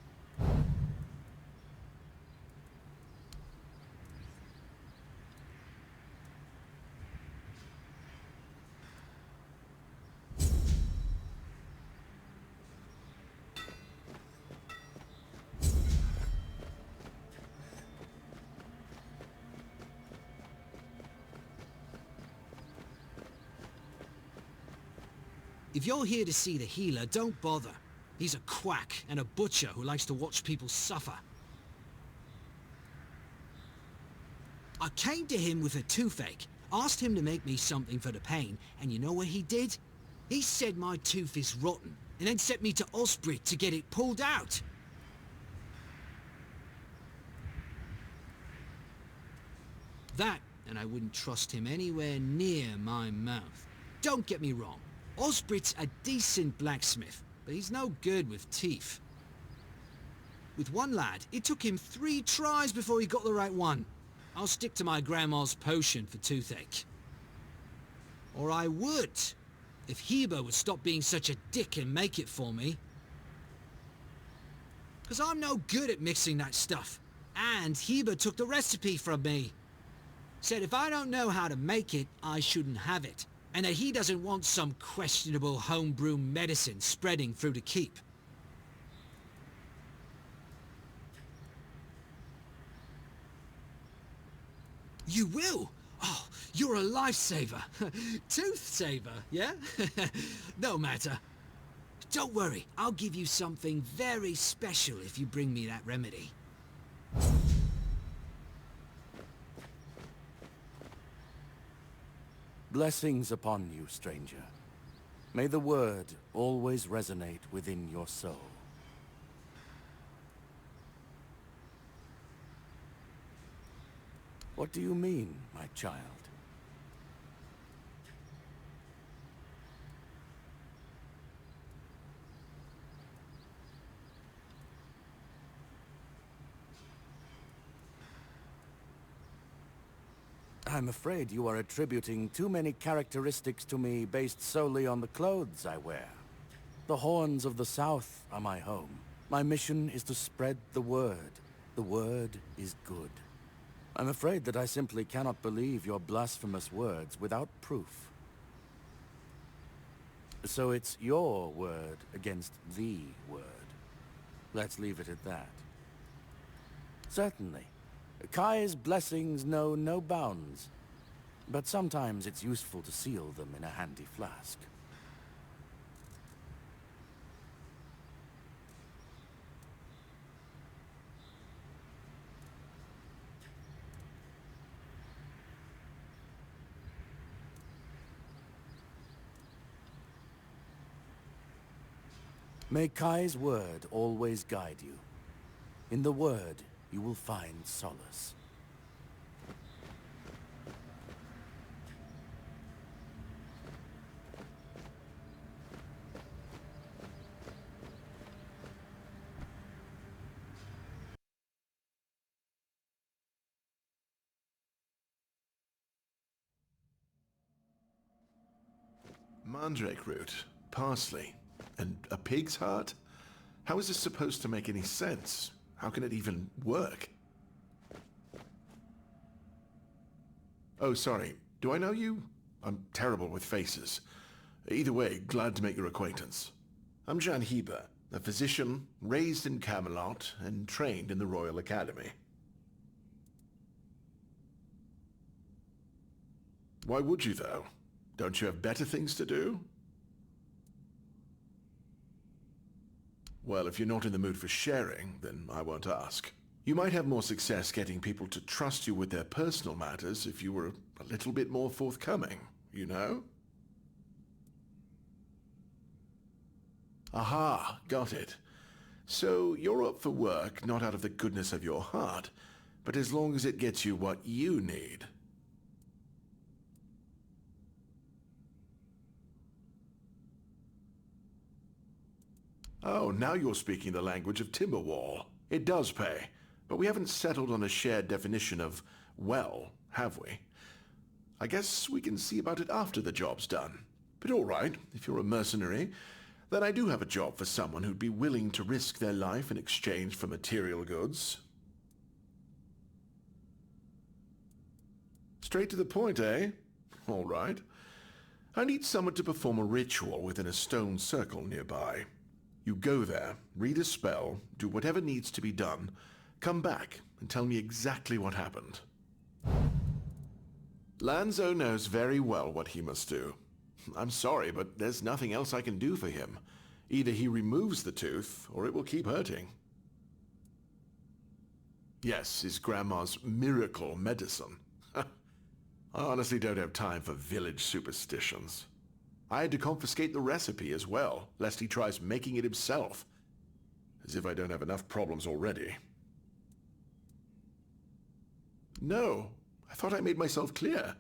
If you're here to see the healer, don't bother. He's a quack and a butcher who likes to watch people suffer. I came to him with a toothache, asked him to make me something for the pain, and you know what he did? He said my tooth is rotten, and then sent me to Osbrit to get it pulled out. That, and I wouldn't trust him anywhere near my mouth. Don't get me wrong. Osbrit's a decent blacksmith, but he's no good with teeth. With one lad, it took him 3 tries before he got the right one. I'll stick to my grandma's potion for toothache. Or I would, if Heber would stop being such a dick and make it for me. 'Cause I'm no good at mixing that stuff. And Heber took the recipe from me. Said if I don't know how to make it, I shouldn't have it. And that he doesn't want some questionable homebrew medicine spreading through the keep. You will? Oh, you're a lifesaver. Tooth saver, yeah? No matter. Don't worry, I'll give you something very special if you bring me that remedy. Blessings upon you, stranger. May the word always resonate within your soul. What do you mean, my child? I'm afraid you are attributing too many characteristics to me based solely on the clothes I wear. The horns of the South are my home. My mission is to spread the word. The word is good. I'm afraid that I simply cannot believe your blasphemous words without proof. So it's your word against the word. Let's leave it at that. Certainly. Kai's blessings know no bounds, but sometimes it's useful to seal them in a handy flask. May Kai's word always guide you. In the word, you will find solace. Mandrake root, parsley, and a pig's heart? How is this supposed to make any sense? How can it even work? Oh, sorry. Do I know you? I'm terrible with faces. Either way, glad to make your acquaintance. I'm Jan Heber, a physician raised in Camelot and trained in the Royal Academy. Why would you, though? Don't you have better things to do? Well, if you're not in the mood for sharing, then I won't ask. You might have more success getting people to trust you with their personal matters if you were a little bit more forthcoming, you know? Aha, got it. So you're up for work not out of the goodness of your heart, but as long as it gets you what you need. Oh, now you're speaking the language of Timberwall. It does pay, but we haven't settled on a shared definition of well, have we? I guess we can see about it after the job's done. But all right, if you're a mercenary, then I do have a job for someone who'd be willing to risk their life in exchange for material goods. Straight to the point, eh? All right. I need someone to perform a ritual within a stone circle nearby. You go there, read a spell, do whatever needs to be done, come back and tell me exactly what happened. Lanzo knows very well what he must do. I'm sorry, but there's nothing else I can do for him. Either he removes the tooth, or it will keep hurting. Yes, his grandma's miracle medicine. I honestly don't have time for village superstitions. I had to confiscate the recipe as well, lest he tries making it himself. As if I don't have enough problems already. No, I thought I made myself clear.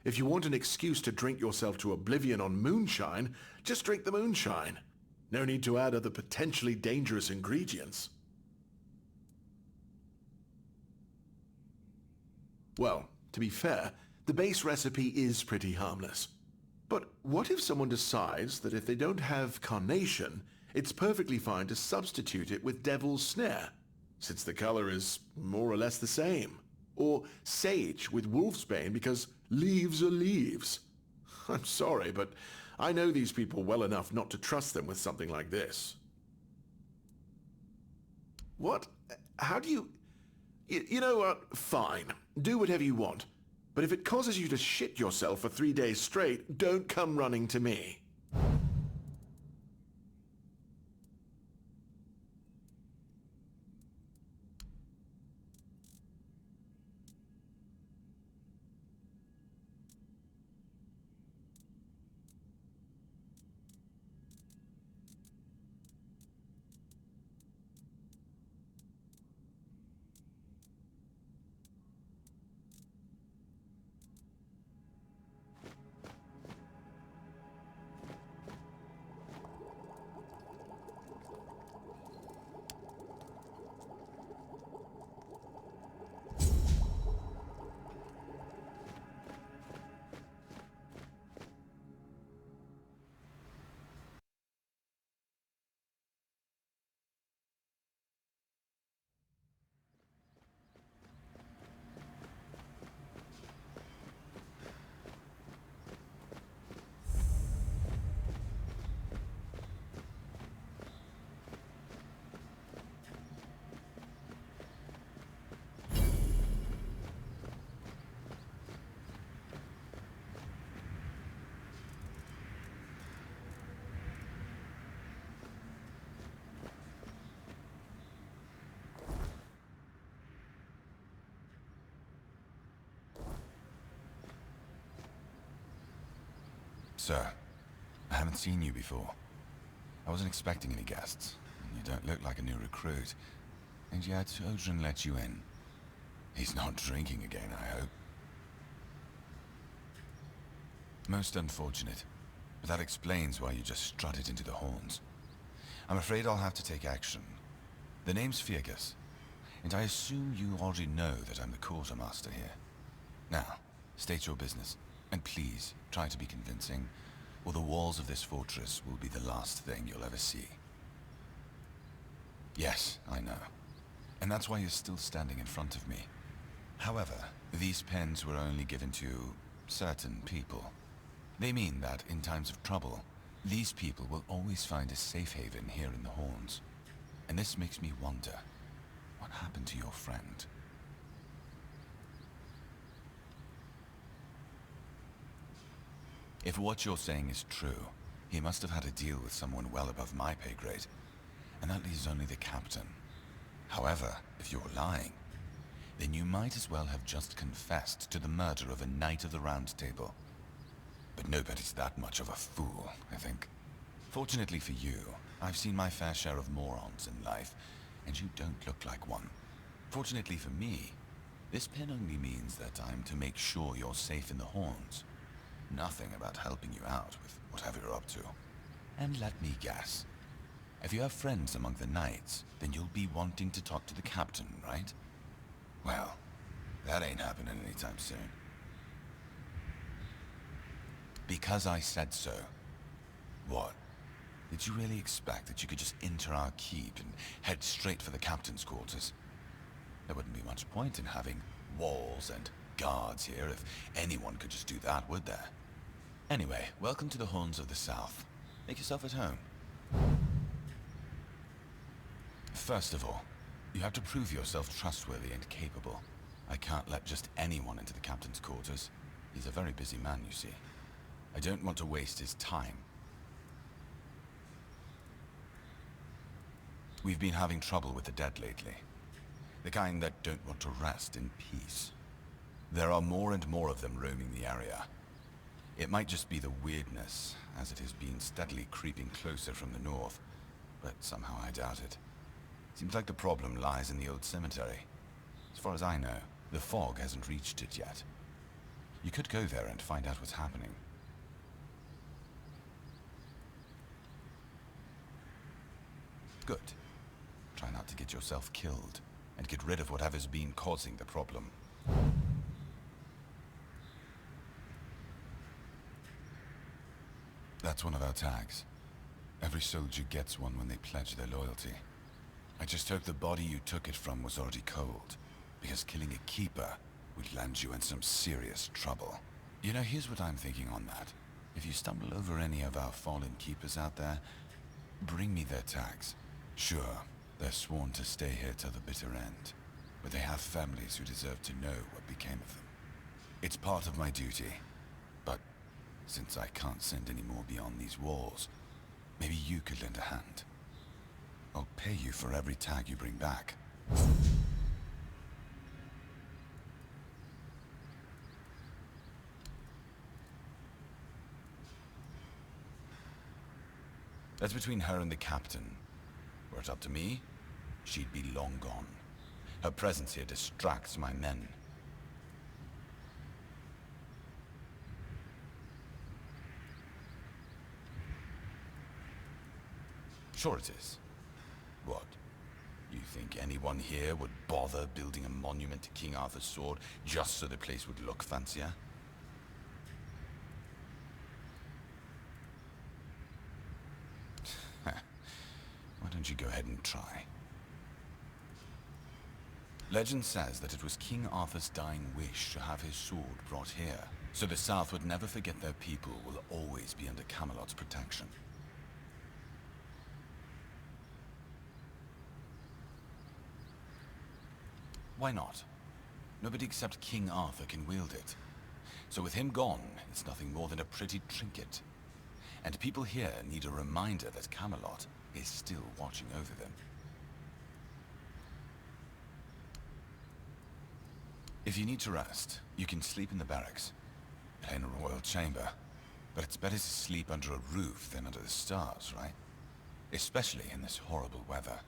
If you want an excuse to drink yourself to oblivion on moonshine, just drink the moonshine. No need to add other potentially dangerous ingredients. Well, to be fair, the base recipe is pretty harmless. But what if someone decides that if they don't have carnation, it's perfectly fine to substitute it with devil's snare, since the color is more or less the same? Or sage with wolfsbane because leaves are leaves? I'm sorry, but I know these people well enough not to trust them with something like this. What? How do you... You know what? Fine. Do whatever you want. But if it causes you to shit yourself for 3 days straight, don't come running to me. Sir, I haven't seen you before. I wasn't expecting any guests, and you don't look like a new recruit. And yet, Odrin let you in. He's not drinking again, I hope. Most unfortunate, but that explains why you just strutted into the horns. I'm afraid I'll have to take action. The name's Fergus, and I assume you already know that I'm the quartermaster here. Now, state your business, and please try to be convincing, or the walls of this fortress will be the last thing you'll ever see. Yes, I know. And that's why you're still standing in front of me. However, these pens were only given to certain people. They mean that in times of trouble, these people will always find a safe haven here in the Horns. And this makes me wonder, what happened to your friend? If what you're saying is true, he must have had a deal with someone well above my pay grade, and that leaves only the captain. However, if you're lying, then you might as well have just confessed to the murder of a Knight of the Round Table. But nobody's that much of a fool, I think. Fortunately for you, I've seen my fair share of morons in life, and you don't look like one. Fortunately for me, this pen only means that I'm to make sure you're safe in the Horns. Nothing about helping you out with whatever you're up to. And let me guess. If you have friends among the knights, then you'll be wanting to talk to the captain, right? Well, that ain't happening anytime soon. Because I said so. What? Did you really expect that you could just enter our keep and head straight for the captain's quarters? There wouldn't be much point in having walls and guards here if anyone could just do that, would there? Anyway, welcome to the Horns of the South. Make yourself at home. First of all, you have to prove yourself trustworthy and capable. I can't let just anyone into the captain's quarters. He's a very busy man, you see. I don't want to waste his time. We've been having trouble with the dead lately. The kind that don't want to rest in peace. There are more and more of them roaming the area. It might just be the weirdness, as it has been steadily creeping closer from the north, but somehow I doubt it. Seems like the problem lies in the old cemetery. As far as I know, the fog hasn't reached it yet. You could go there and find out what's happening. Good. Try not to get yourself killed, and get rid of whatever's been causing the problem. That's one of our tags. Every soldier gets one when they pledge their loyalty. I just hope the body you took it from was already cold, because killing a keeper would land you in some serious trouble. You know, here's what I'm thinking on that. If you stumble over any of our fallen keepers out there, bring me their tags. Sure, they're sworn to stay here till the bitter end, but they have families who deserve to know what became of them. It's part of my duty, but since I can't send any more beyond these walls, maybe you could lend a hand. I'll pay you for every tag you bring back. That's between her and the captain. Were it up to me, she'd be long gone. Her presence here distracts my men. Sure it is. What? You think anyone here would bother building a monument to King Arthur's sword just so the place would look fancier? Why don't you go ahead and try? Legend says that it was King Arthur's dying wish to have his sword brought here, so the South would never forget their people will always be under Camelot's protection. Why not? Nobody except King Arthur can wield it. So with him gone, it's nothing more than a pretty trinket. And people here need a reminder that Camelot is still watching over them. If you need to rest, you can sleep in the barracks. In a royal chamber. But it's better to sleep under a roof than under the stars, right? Especially in this horrible weather.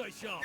Push on!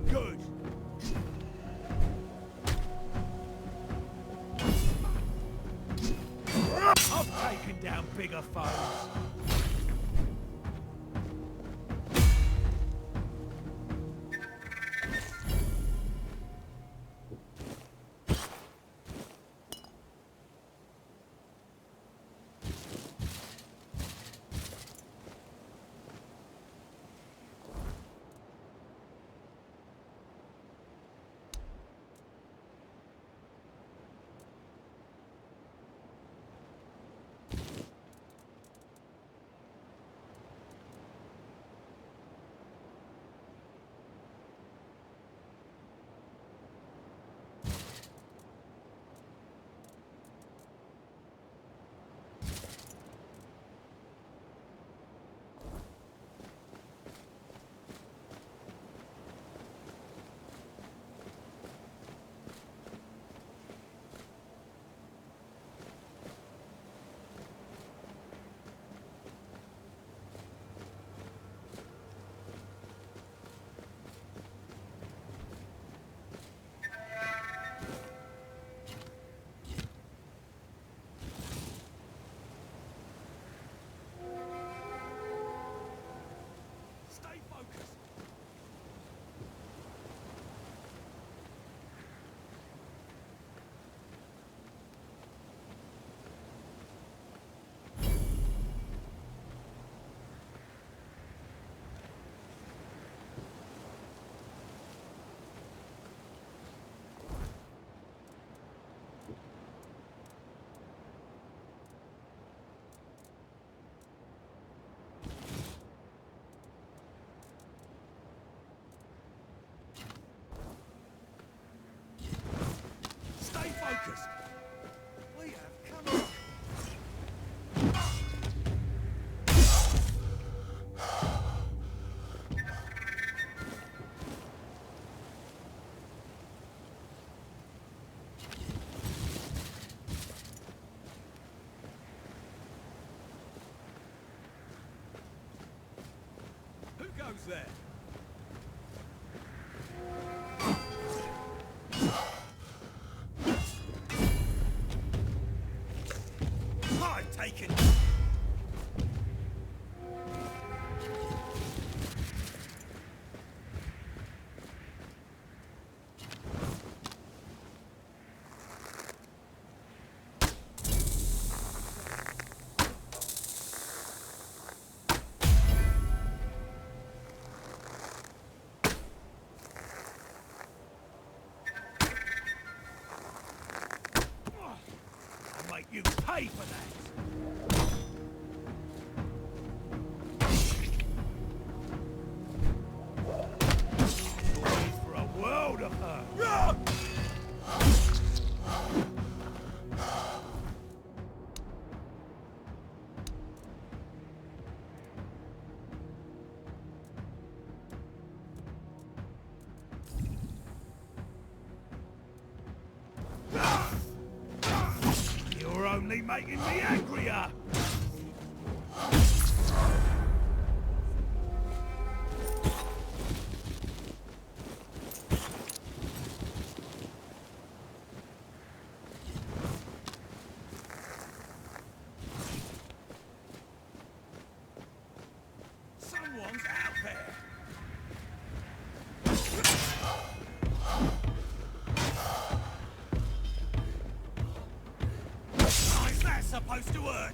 Good. I've taken down bigger foes. Stay focused. We have come on. Who goes there? Taken. pay for that! For a world of hurt! You're only making me angrier! Someone's out there! How's that supposed to work?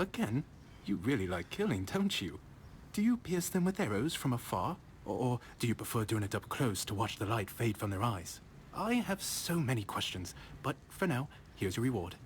Again, you really like killing, don't you? Do you pierce them with arrows from afar? Or do you prefer doing it up close to watch the light fade from their eyes? I have so many questions, but for now, here's your reward.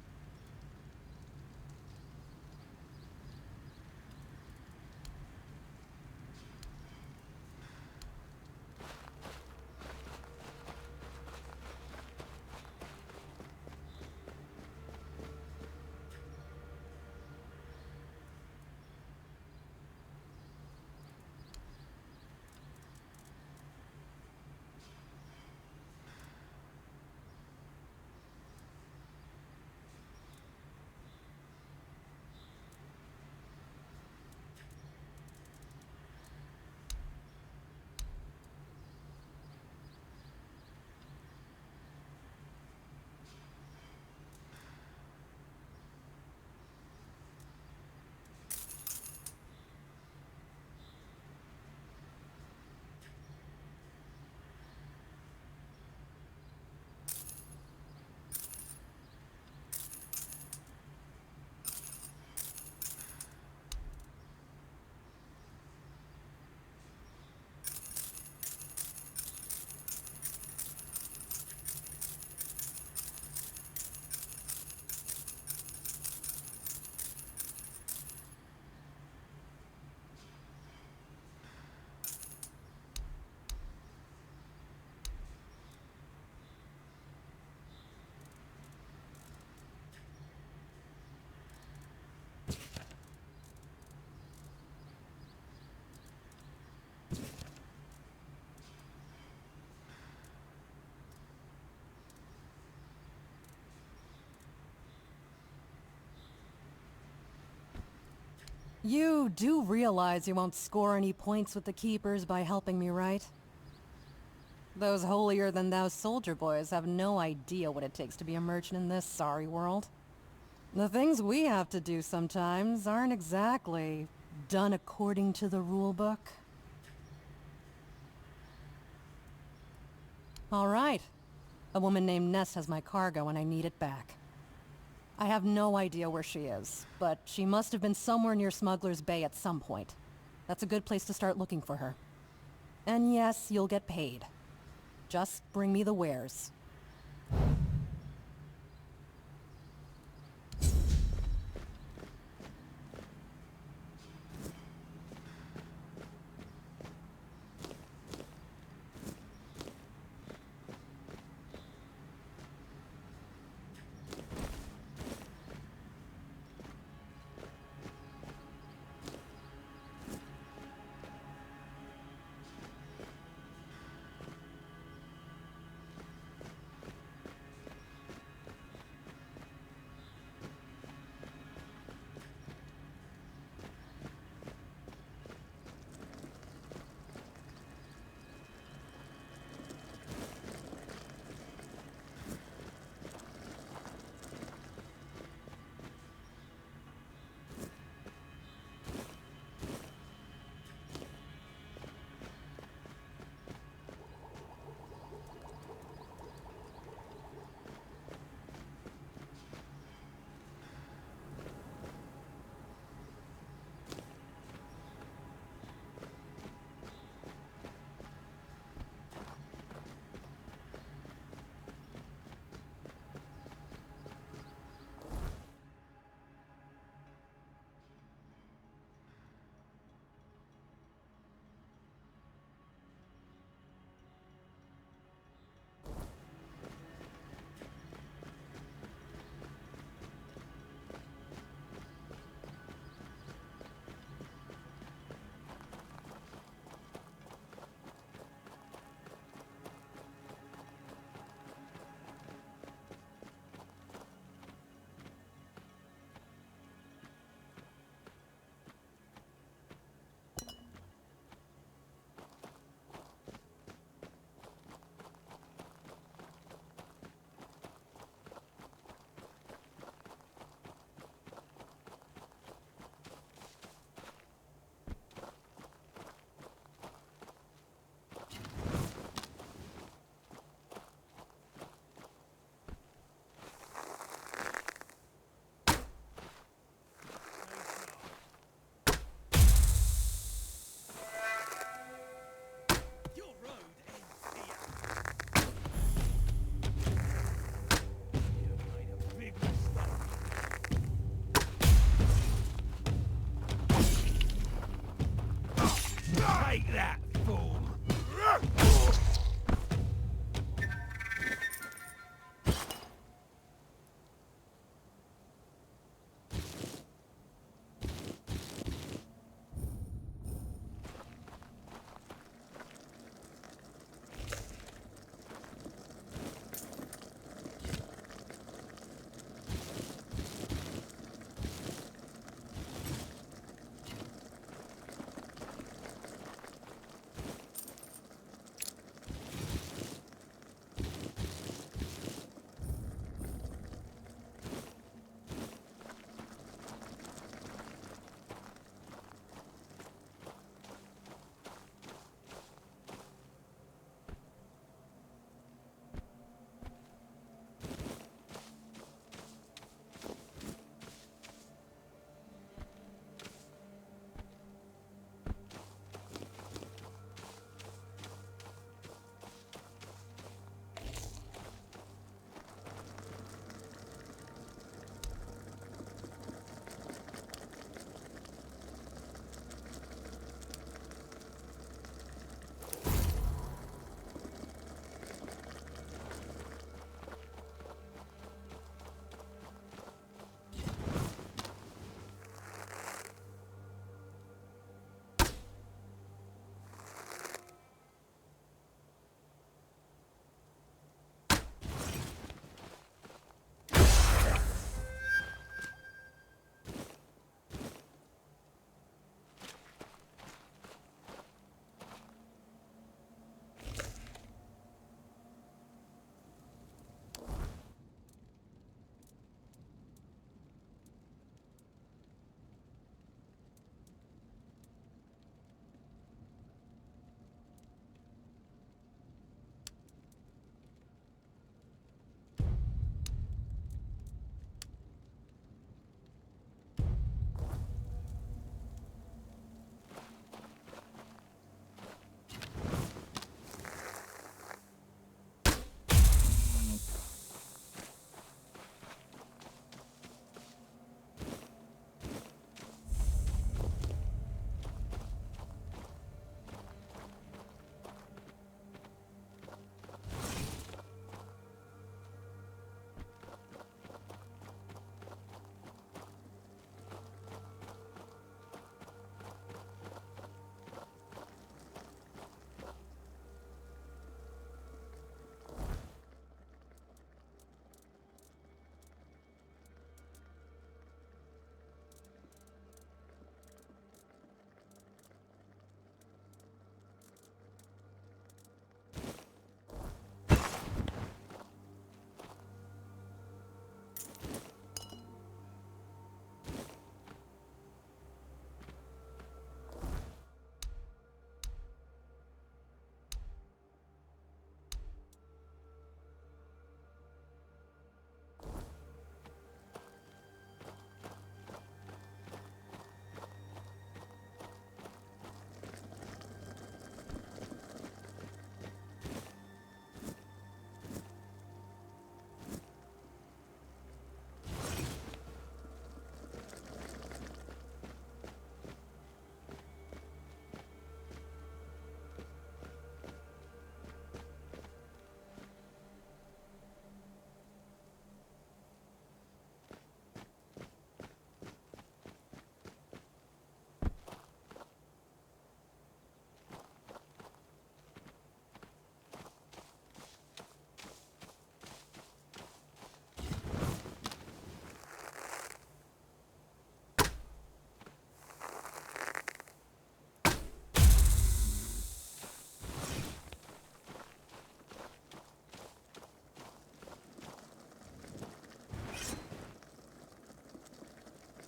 You do realize you won't score any points with the Keepers by helping me, right? Those holier-than-thou soldier boys have no idea what it takes to be a merchant in this sorry world. The things we have to do sometimes aren't exactly done according to the rulebook. All right. A woman named Ness has my cargo and I need it back. I have no idea where she is, but she must have been somewhere near Smuggler's Bay at some point. That's a good place to start looking for her. And yes, you'll get paid. Just bring me the wares.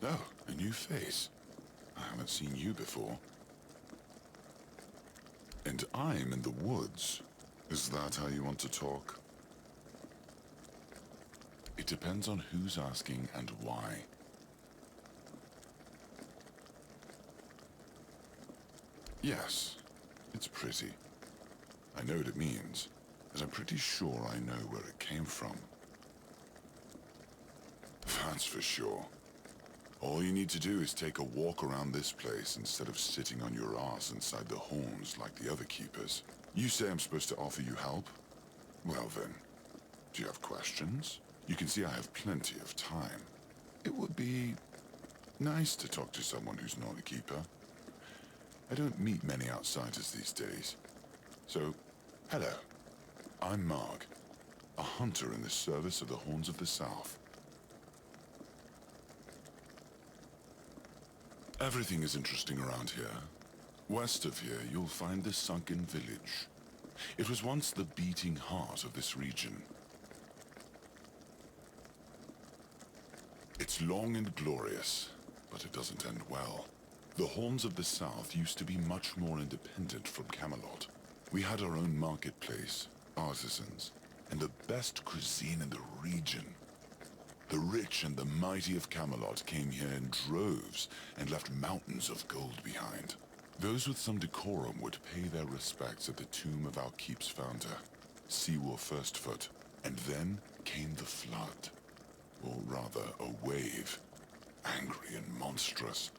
Oh, a new face. I haven't seen you before. And I'm in the woods. Is that how you want to talk? It depends on who's asking and why. Yes, it's pretty. I know what it means, and I'm pretty sure I know where it came from. That's for sure. All you need to do is take a walk around this place instead of sitting on your ass inside the horns like the other keepers. You say I'm supposed to offer you help? Well then, do you have questions? You can see I have plenty of time. It would be nice to talk to someone who's not a keeper. I don't meet many outsiders these days. So, hello. I'm Marg, a hunter in the service of the Horns of the South. Everything is interesting around here. West of here, you'll find the sunken village. It was once the beating heart of this region. It's long and glorious, but it doesn't end well. The Horns of the South used to be much more independent from Camelot. We had our own marketplace, artisans, and the best cuisine in the region. The rich and the mighty of Camelot came here in droves and left mountains of gold behind. Those with some decorum would pay their respects at the tomb of our keep's founder, Seawolf Firstfoot. And then came the flood. Or rather, a wave. Angry and monstrous.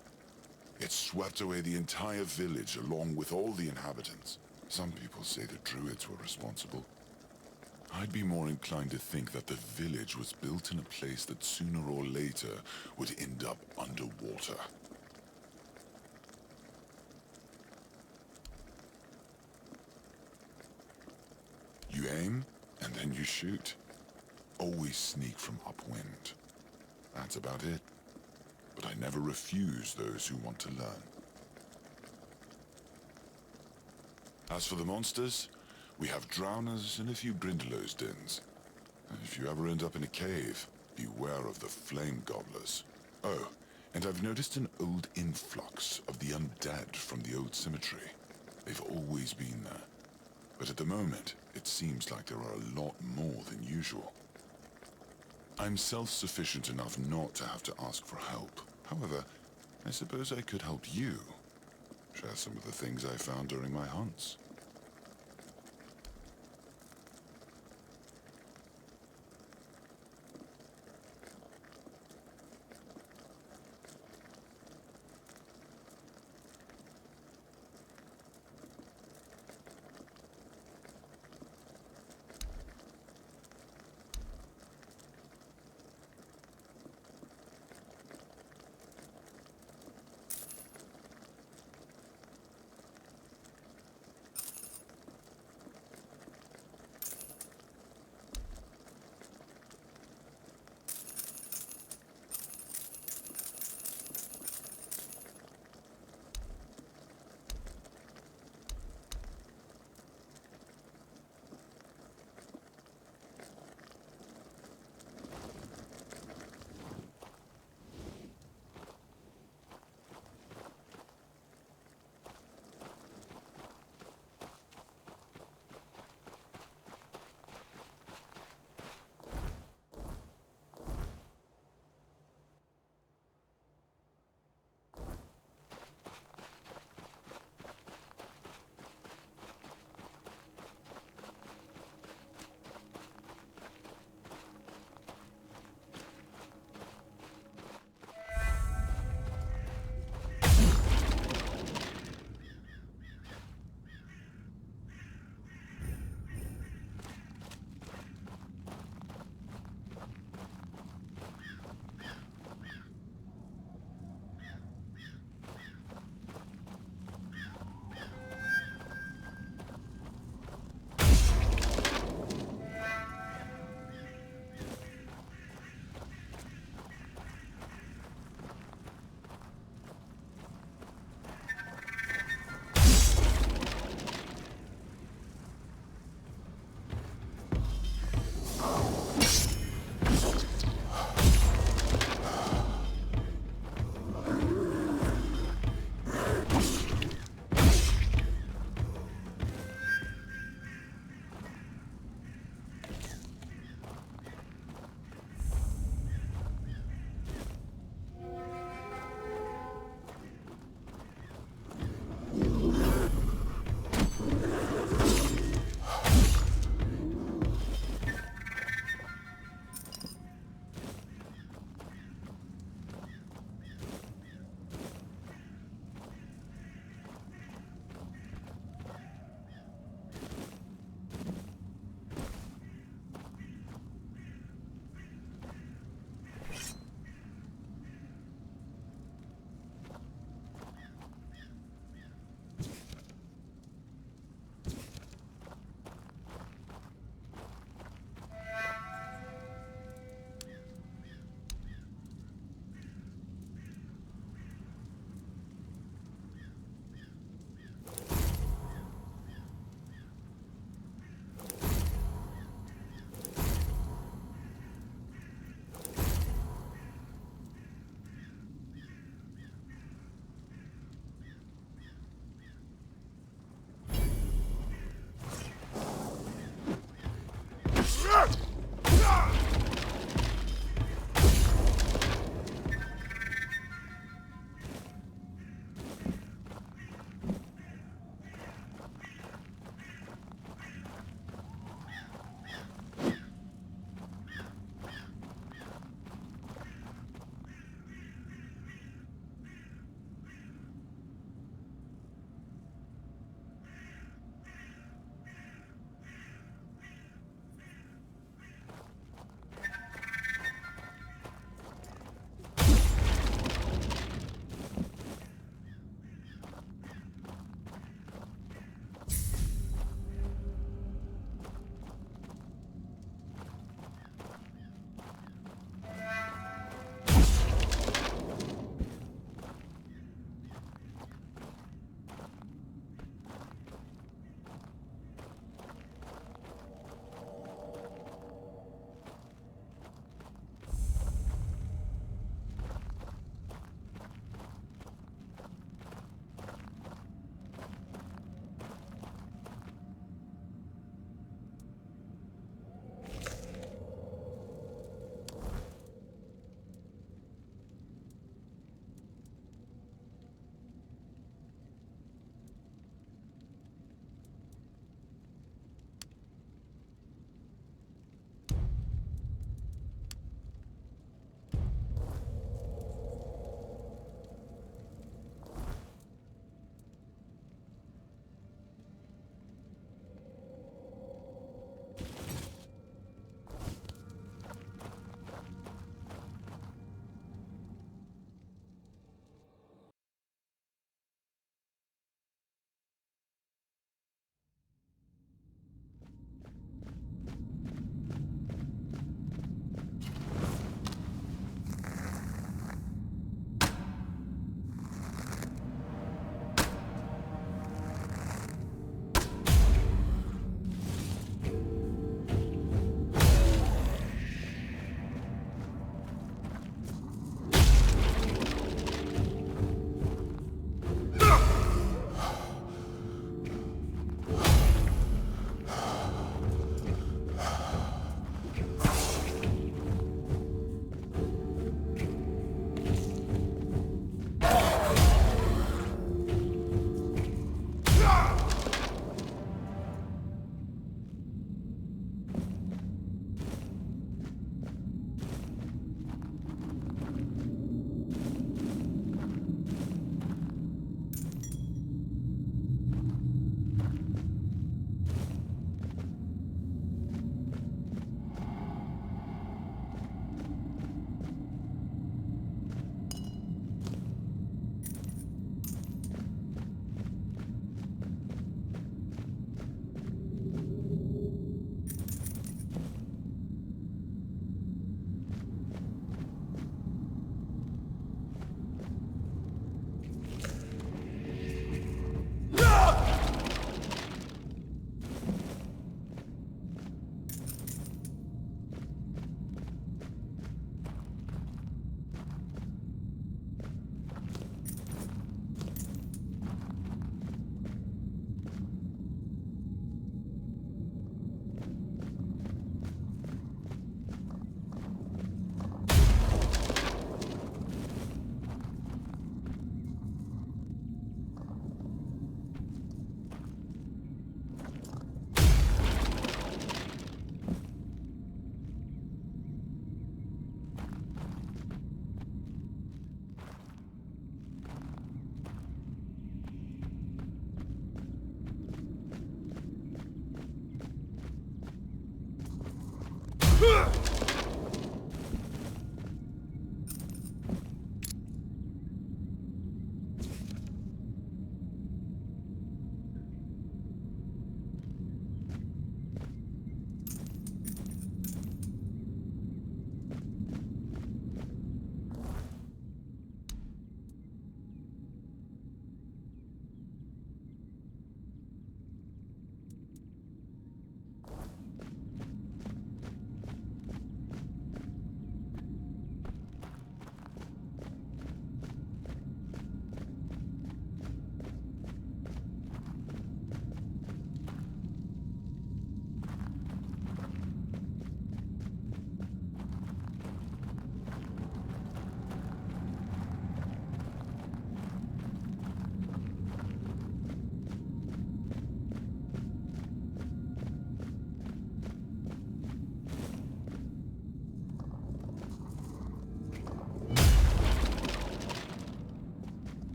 It swept away the entire village along with all the inhabitants. Some people say the druids were responsible. I'd be more inclined to think that the village was built in a place that sooner or later would end up underwater. You aim, and then you shoot. Always sneak from upwind. That's about it. But I never refuse those who want to learn. As for the monsters, we have drowners and a few Grindelows dens. And if you ever end up in a cave, beware of the flame gobblers. Oh, and I've noticed an old influx of the undead from the old cemetery. They've always been there. But at the moment, it seems like there are a lot more than usual. I'm self-sufficient enough not to have to ask for help. However, I suppose I could help you. Share some of the things I found during my hunts.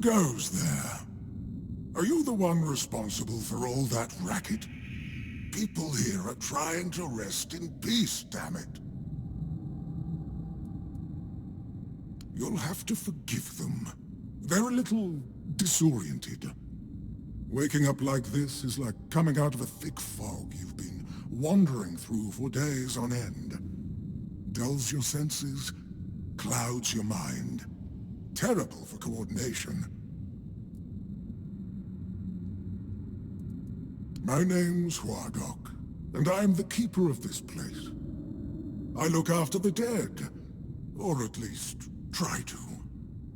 goes there? Are you the one responsible for all that racket? People here are trying to rest in peace, damn it. You'll have to forgive them. They're a little disoriented. Waking up like this is like coming out of a thick fog you've been wandering through for days on end. Dulls your senses, clouds your mind. Terrible for coordination. My name's Cuanacht, and I'm the keeper of this place. I look after the dead, or at least try to.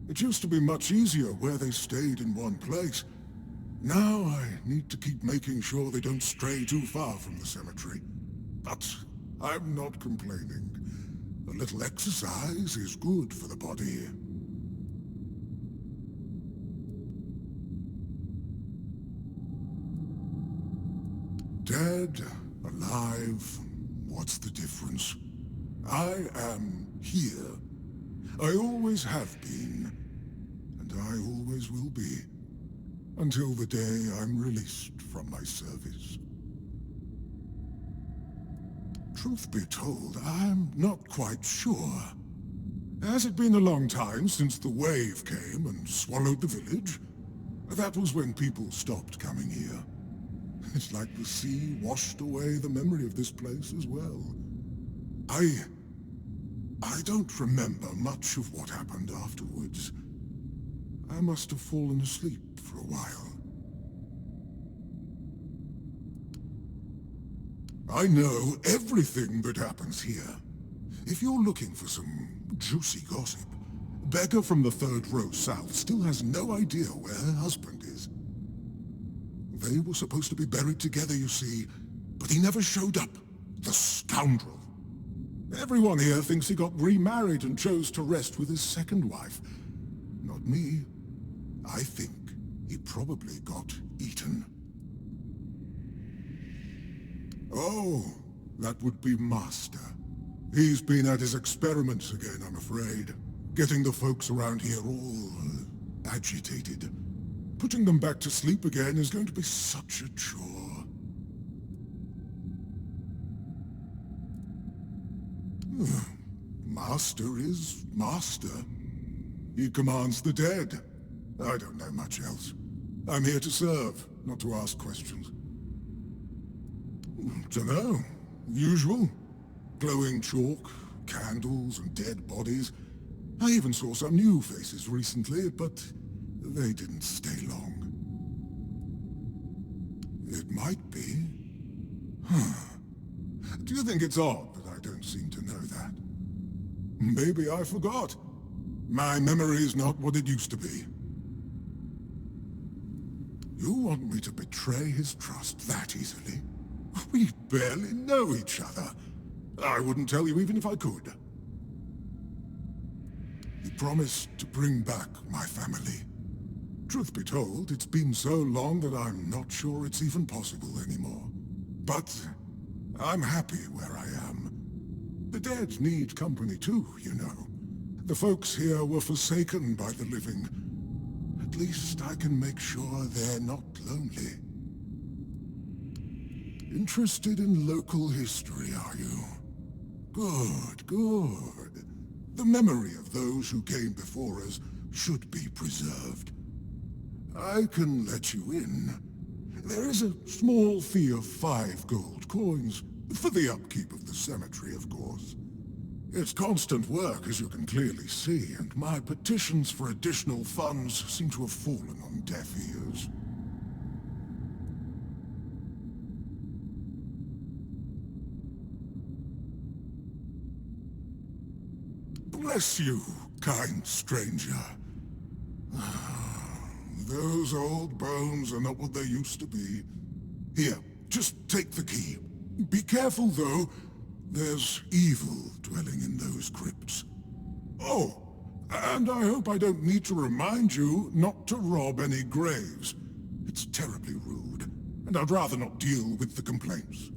It used to be much easier where they stayed in one place. Now I need to keep making sure they don't stray too far from the cemetery. But I'm not complaining. A little exercise is good for the body. Dead, alive, what's the difference? I am here. I always have been, and I always will be, until the day I'm released from my service. Truth be told, I'm not quite sure. Has it been a long time since the wave came and swallowed the village? That was when people stopped coming here. It's like the sea washed away the memory of this place as well. I don't remember much of what happened afterwards. I must have fallen asleep for a while. I know everything that happens here. If you're looking for some juicy gossip, Becca from the third row south still has no idea where her husband is. They were supposed to be buried together, you see, but he never showed up. The scoundrel. Everyone here thinks he got remarried and chose to rest with his second wife. Not me. I think he probably got eaten. Oh, that would be Master. He's been at his experiments again, I'm afraid. Getting the folks around here all agitated. Putting them back to sleep again is going to be such a chore. Master is Master. He commands the dead. I don't know much else. I'm here to serve, not to ask questions. Dunno. Usual. Glowing chalk, candles, and dead bodies. I even saw some new faces recently, but they didn't stay long. It might be. Do you think it's odd that I don't seem to know that? Maybe I forgot. My memory is not what it used to be. You want me to betray his trust that easily? We barely know each other. I wouldn't tell you even if I could. He promised to bring back my family. Truth be told, it's been so long that I'm not sure it's even possible anymore. But I'm happy where I am. The dead need company too, you know. The folks here were forsaken by the living. At least I can make sure they're not lonely. Interested in local history, are you? Good, good. The memory of those who came before us should be preserved. I can let you in. There is a small fee of 5 gold coins, for the upkeep of the cemetery, of course. It's constant work, as you can clearly see, and my petitions for additional funds seem to have fallen on deaf ears. Bless you, kind stranger. Those old bones are not what they used to be. Here, just take the key. Be careful, though. There's evil dwelling in those crypts. Oh, and I hope I don't need to remind you not to rob any graves. It's terribly rude, and I'd rather not deal with the complaints.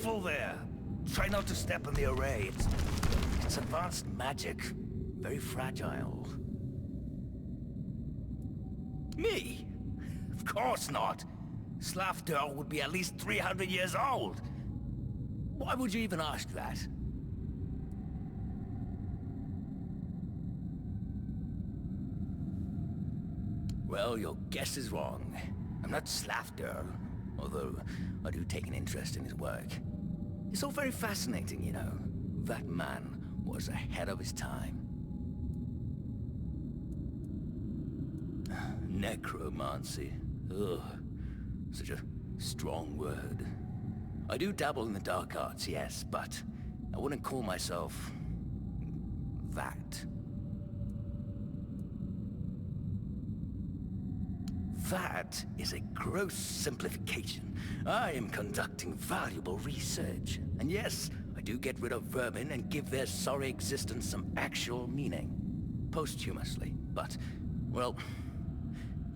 careful there. Try not to step on the array. It's advanced magic. Very fragile. Me? Of course not. Slafter would be at least 300 years old. Why would you even ask that? Well, your guess is wrong. I'm not Slafter, although I do take an interest in his work. It's all very fascinating, you know. That man was ahead of his time. Necromancy. Ugh. Such a strong word. I do dabble in the dark arts, yes, but I wouldn't call myself that. That is a gross simplification. I am conducting valuable research. And yes, I do get rid of vermin and give their sorry existence some actual meaning. Posthumously. But, well,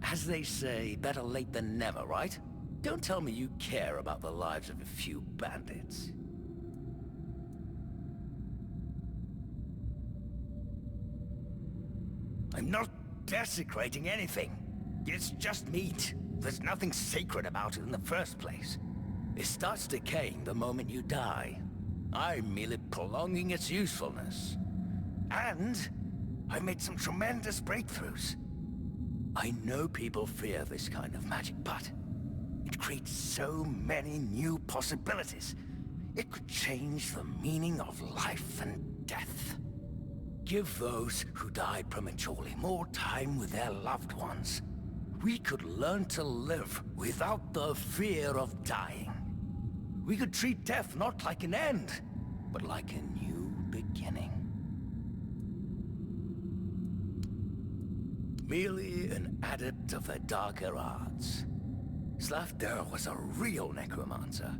as they say, better late than never, right? Don't tell me you care about the lives of a few bandits. I'm not desecrating anything. It's just meat. There's nothing sacred about it in the first place. It starts decaying the moment you die. I'm merely prolonging its usefulness. And I've made some tremendous breakthroughs. I know people fear this kind of magic, but it creates so many new possibilities. It could change the meaning of life and death. Give those who died prematurely more time with their loved ones. We could learn to live without the fear of dying. We could treat death not like an end, but like a new beginning. Merely an adept of the darker arts. Slafter was a real necromancer.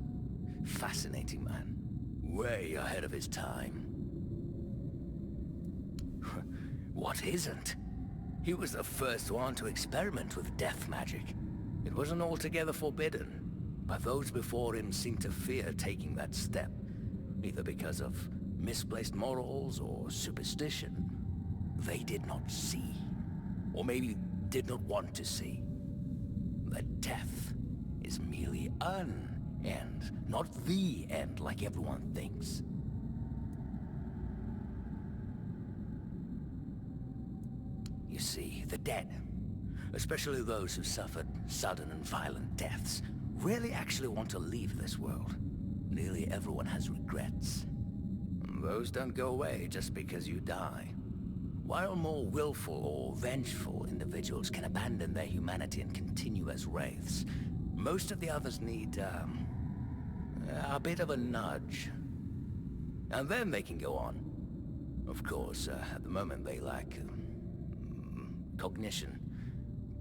Fascinating man. Way ahead of his time. What isn't? He was the first one to experiment with death magic. It wasn't altogether forbidden, but those before him seemed to fear taking that step, either because of misplaced morals or superstition. They did not see, or maybe did not want to see, that death is merely an end, not the end like everyone thinks. You see, the dead, especially those who suffered sudden and violent deaths, rarely actually want to leave this world. Nearly everyone has regrets. Those don't go away just because you die. While more willful or vengeful individuals can abandon their humanity and continue as wraiths, most of the others need, a bit of a nudge. And then they can go on. Of course, at the moment they lack cognition.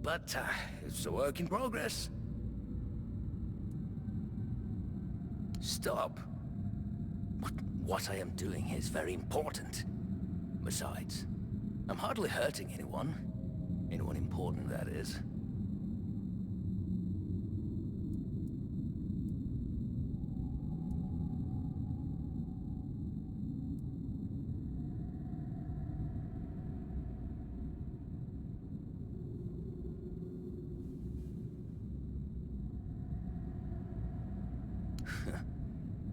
But it's a work in progress. Stop. What I am doing is very important. Besides, I'm hardly hurting anyone. Anyone important, that is.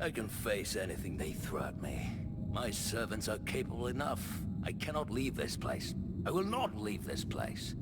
I can face anything they throw at me. My servants are capable enough. I cannot leave this place. I will not leave this place.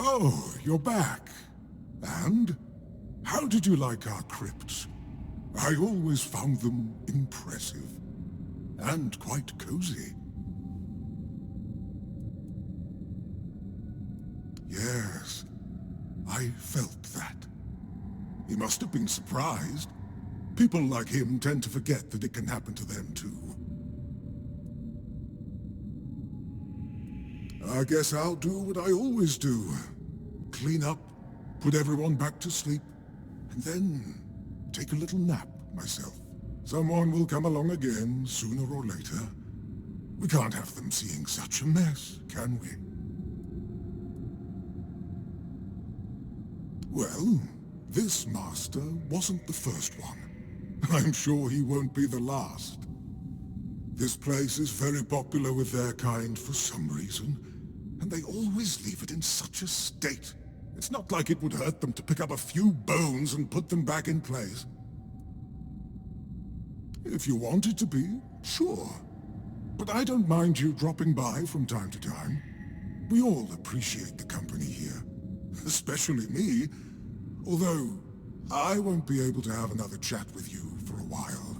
Oh, you're back. And? How did you like our crypts? I always found them impressive. And quite cozy. Yes, I felt that. He must have been surprised. People like him tend to forget that it can happen to them too. I guess I'll do what I always do. Clean up, put everyone back to sleep, and then take a little nap myself. Someone will come along again, sooner or later. We can't have them seeing such a mess, can we? Well, this master wasn't the first one. I'm sure he won't be the last. This place is very popular with their kind for some reason, and they always leave it in such a state. It's not like it would hurt them to pick up a few bones and put them back in place. If you want it to be, sure. But I don't mind you dropping by from time to time. We all appreciate the company here. Especially me. Although, I won't be able to have another chat with you for a while.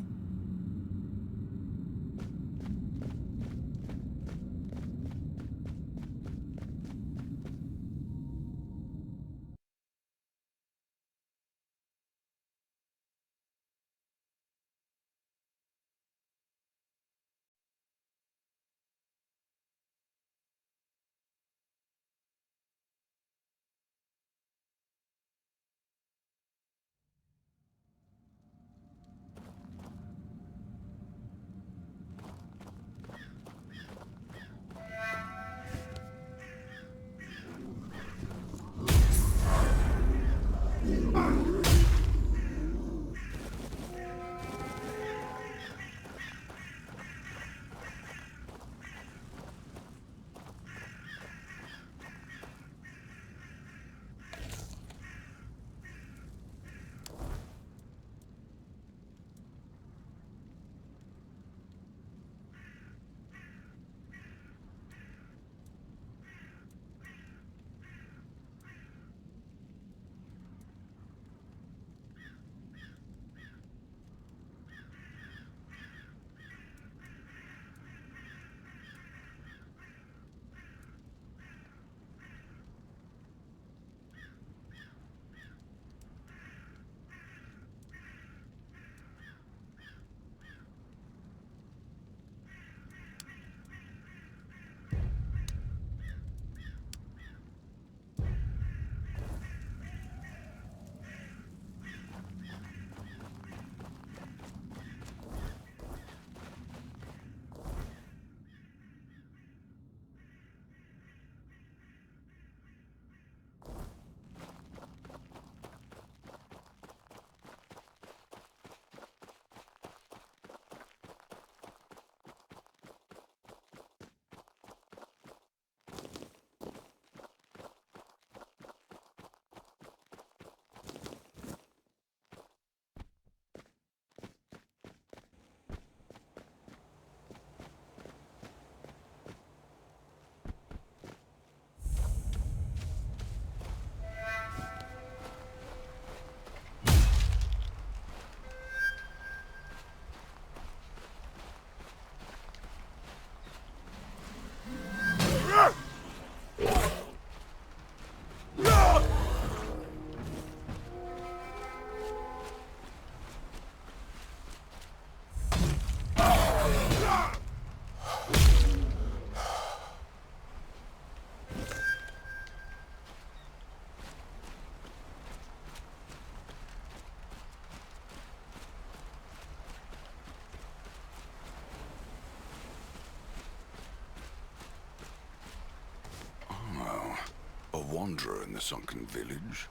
Wanderer in the sunken village?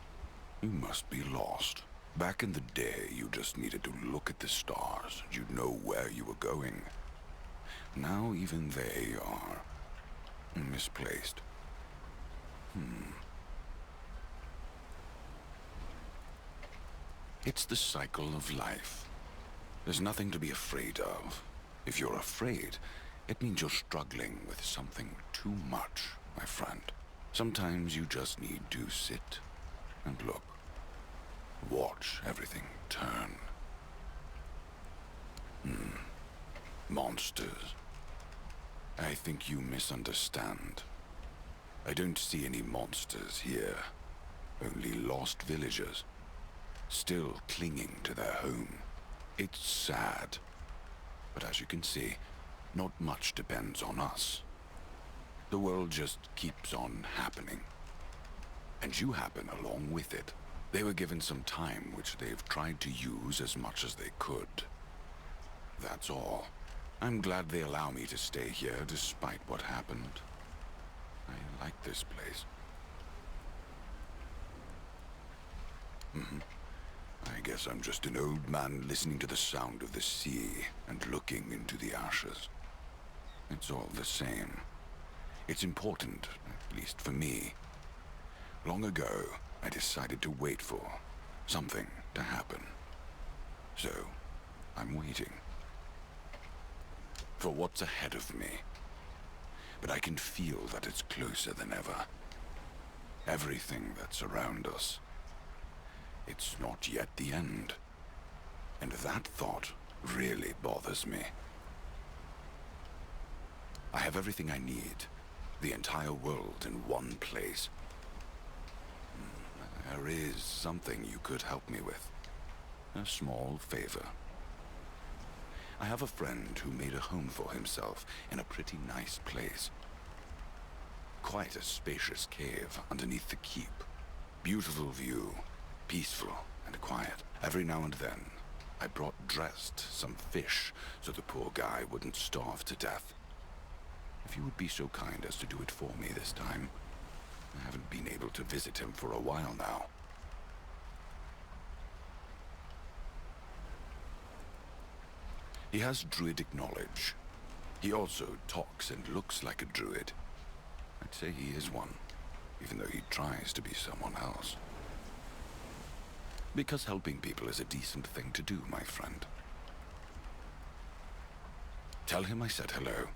You must be lost. Back in the day, you just needed to look at the stars and you'd know where you were going. Now even they are misplaced. It's the cycle of life. There's nothing to be afraid of. If you're afraid, it means you're struggling with something too much, my friend. Sometimes you just need to sit and look. Watch everything turn. Monsters. I think you misunderstand. I don't see any monsters here. Only lost villagers. Still clinging to their home. It's sad. But as you can see, not much depends on us. The world just keeps on happening. And you happen along with it. They were given some time which they've tried to use as much as they could. That's all. I'm glad they allow me to stay here despite what happened. I like this place. I guess I'm just an old man listening to the sound of the sea and looking into the ashes. It's all the same. It's important, at least for me. Long ago, I decided to wait for something to happen. So, I'm waiting. For what's ahead of me. But I can feel that it's closer than ever. Everything that's around us. It's not yet the end. And that thought really bothers me. I have everything I need. The entire world in one place. There is something you could help me with. A small favor. I have a friend who made a home for himself in a pretty nice place. Quite a spacious cave underneath the keep. Beautiful view, peaceful and quiet. Every now and then, I brought dressed some fish so the poor guy wouldn't starve to death. If you would be so kind as to do it for me this time. I haven't been able to visit him for a while now. He has druidic knowledge. He also talks and looks like a druid. I'd say he is one, even though he tries to be someone else. Because helping people is a decent thing to do, my friend. Tell him I said hello.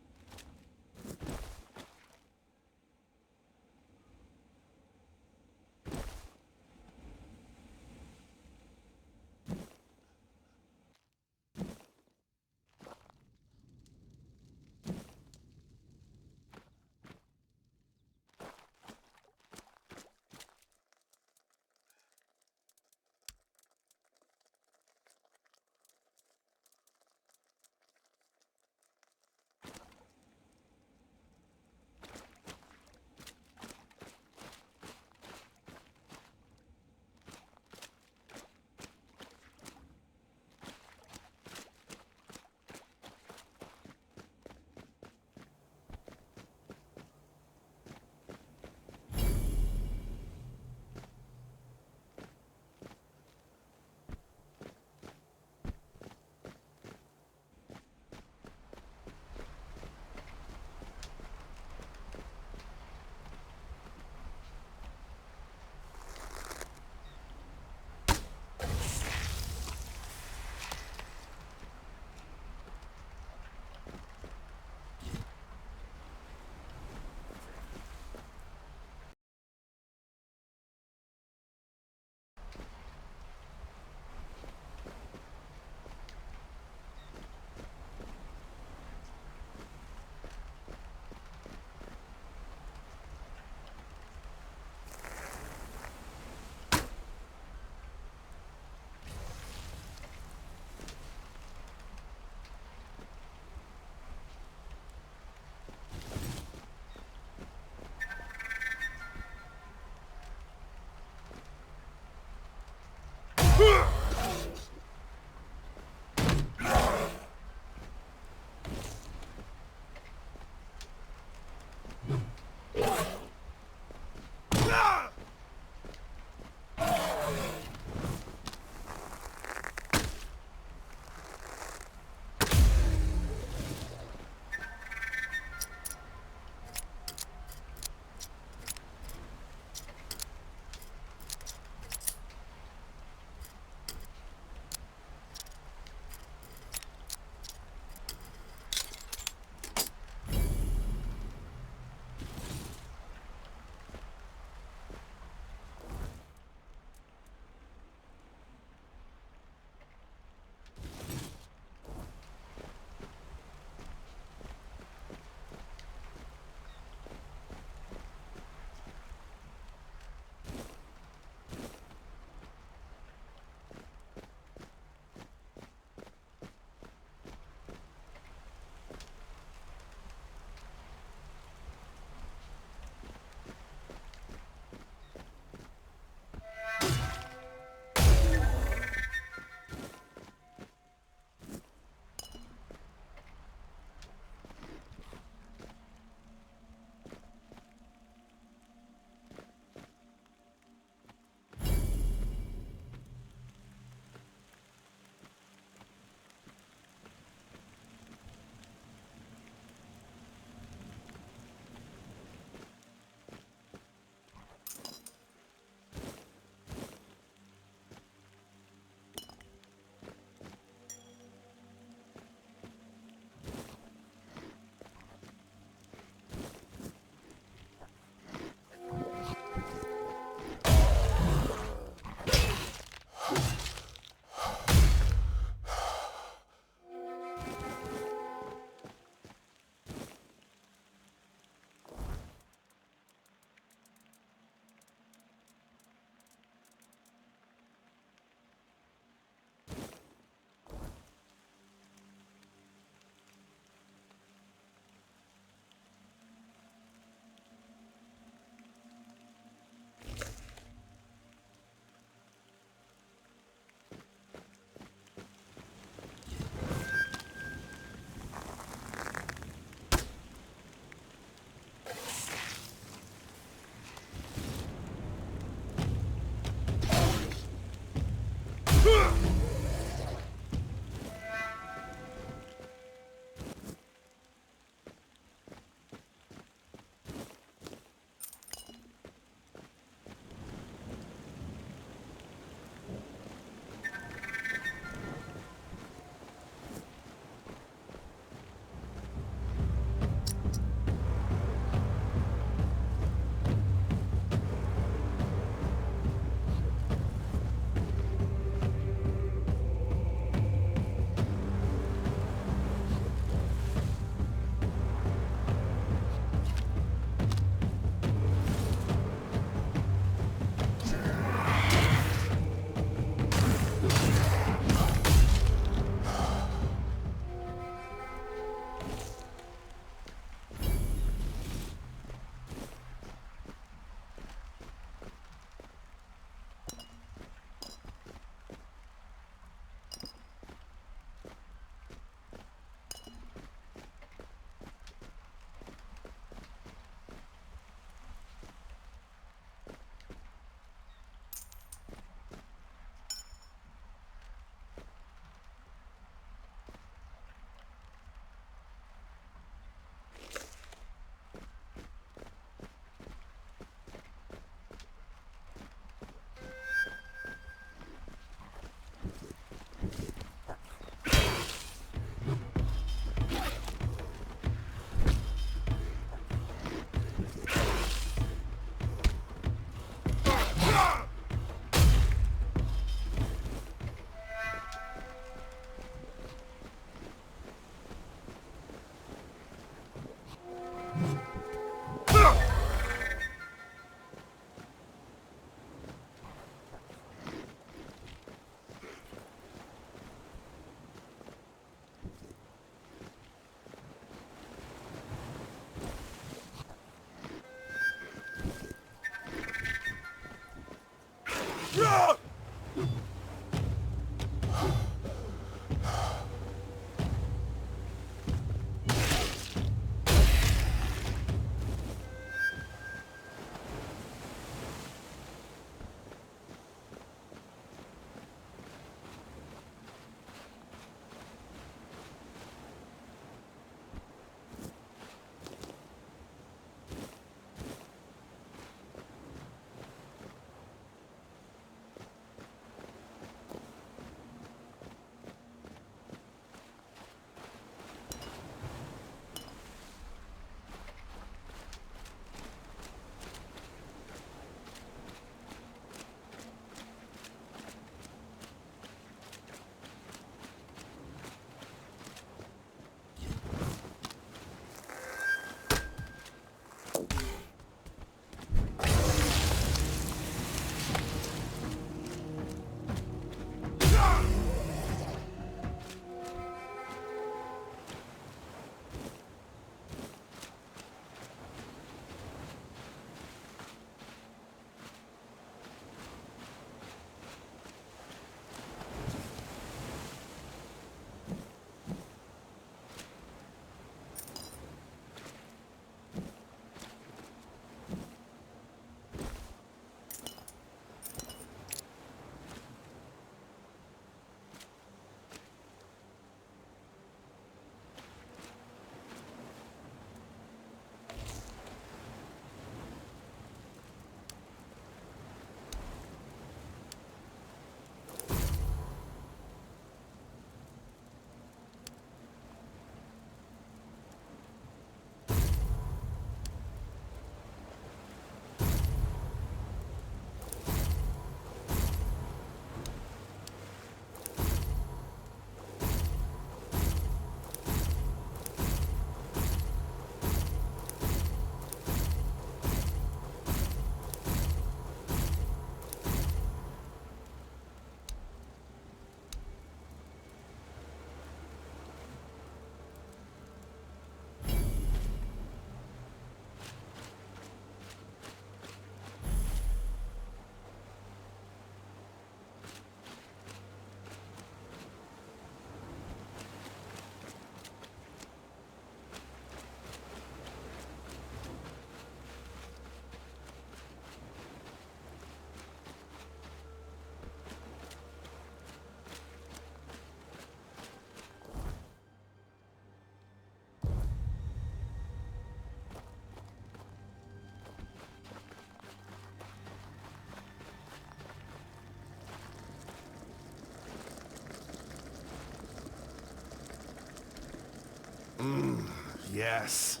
Yes.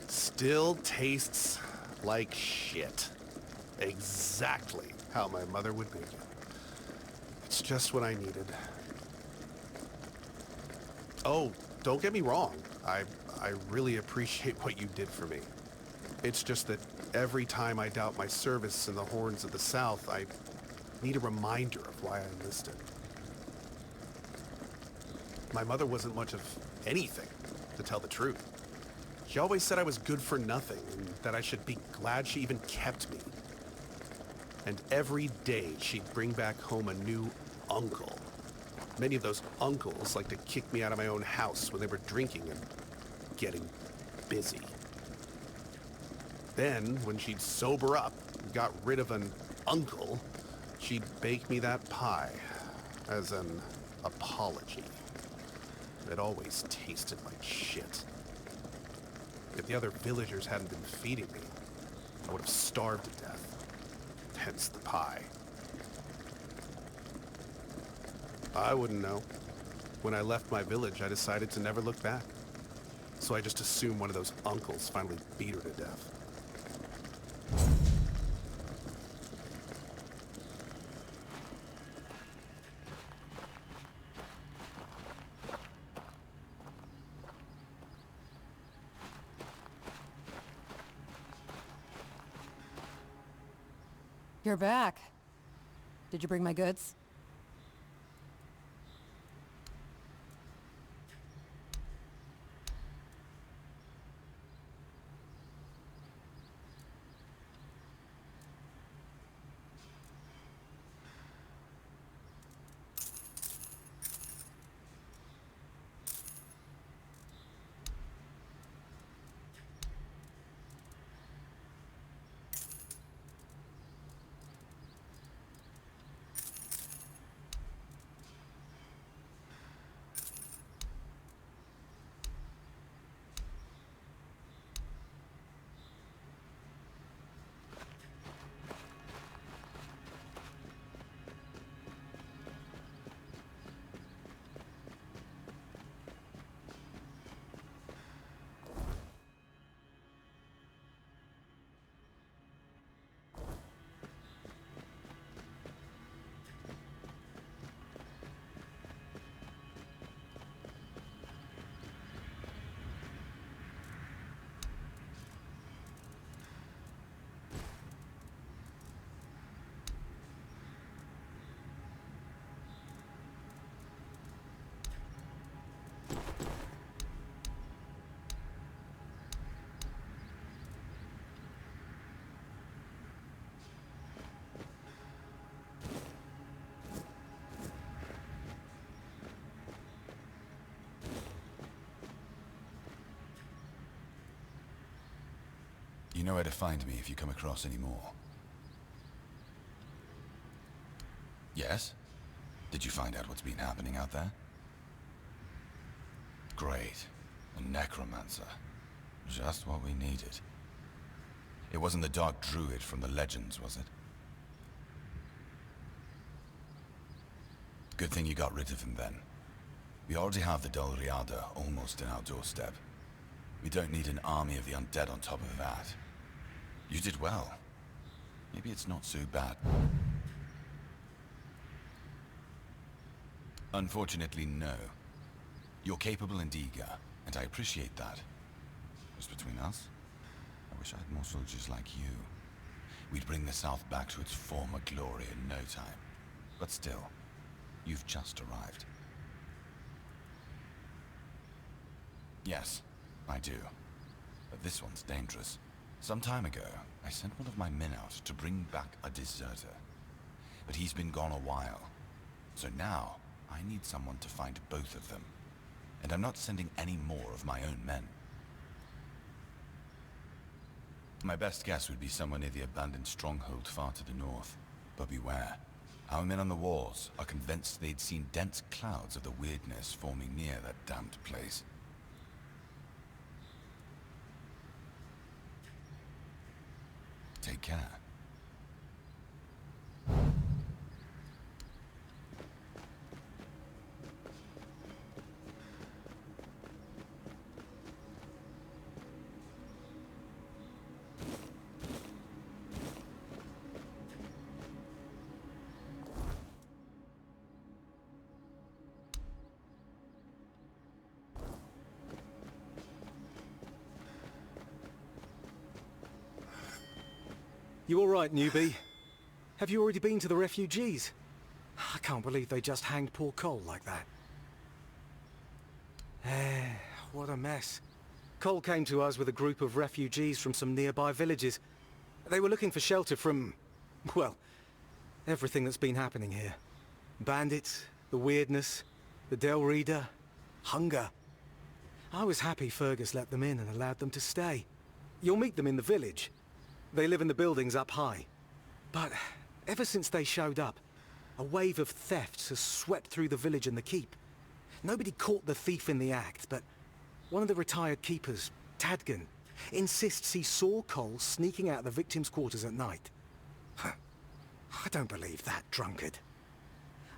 Still tastes like shit. Exactly how my mother would make it. It's just what I needed. Oh, don't get me wrong. I really appreciate what you did for me. It's just that every time I doubt my service in the Horns of the South, I need a reminder of why I enlisted. My mother wasn't much of anything, to tell the truth. She always said I was good for nothing, and that I should be glad she even kept me. And every day she'd bring back home a new uncle. Many of those uncles like to kick me out of my own house when they were drinking and getting busy. Then, when she'd sober up and got rid of an uncle, she'd bake me that pie as an apology. It always tasted like shit. If the other villagers hadn't been feeding me, I would have starved to death. Hence the pie. I wouldn't know. When I left my village, I decided to never look back. So I just assumed one of those uncles finally beat her to death. You're back. Did you bring my goods? You know where to find me if you come across any more. Yes? Did you find out what's been happening out there? Great. A necromancer. Just what we needed. It wasn't the dark druid from the legends, was it? Good thing you got rid of him then. We already have the Dol Riada almost in our doorstep. We don't need an army of the undead on top of that. You did well. Maybe it's not so bad. Unfortunately, no. You're capable and eager, and I appreciate that. Just between us, I wish I had more soldiers like you. We'd bring the South back to its former glory in no time. But still, you've just arrived. Yes, I do. But this one's dangerous. Some time ago, I sent one of my men out to bring back a deserter. But he's been gone a while. So now, I need someone to find both of them. And I'm not sending any more of my own men. My best guess would be somewhere near the abandoned stronghold far to the north. But beware. Our men on the walls are convinced they'd seen dense clouds of the weirdness forming near that damned place. Take care. You all right, newbie? Have you already been to the refugees? I can't believe they just hanged poor Cole like that. What a mess. Cole came to us with a group of refugees from some nearby villages. They were looking for shelter from, well, everything that's been happening here. Bandits, the weirdness, the Del Reader, hunger. I was happy Fergus let them in and allowed them to stay. You'll meet them in the village. They live in the buildings up high. But ever since they showed up, a wave of thefts has swept through the village and the keep. Nobody caught the thief in the act, but one of the retired keepers, Tadgan, insists he saw Cole sneaking out of the victims' quarters at night. I don't believe that drunkard.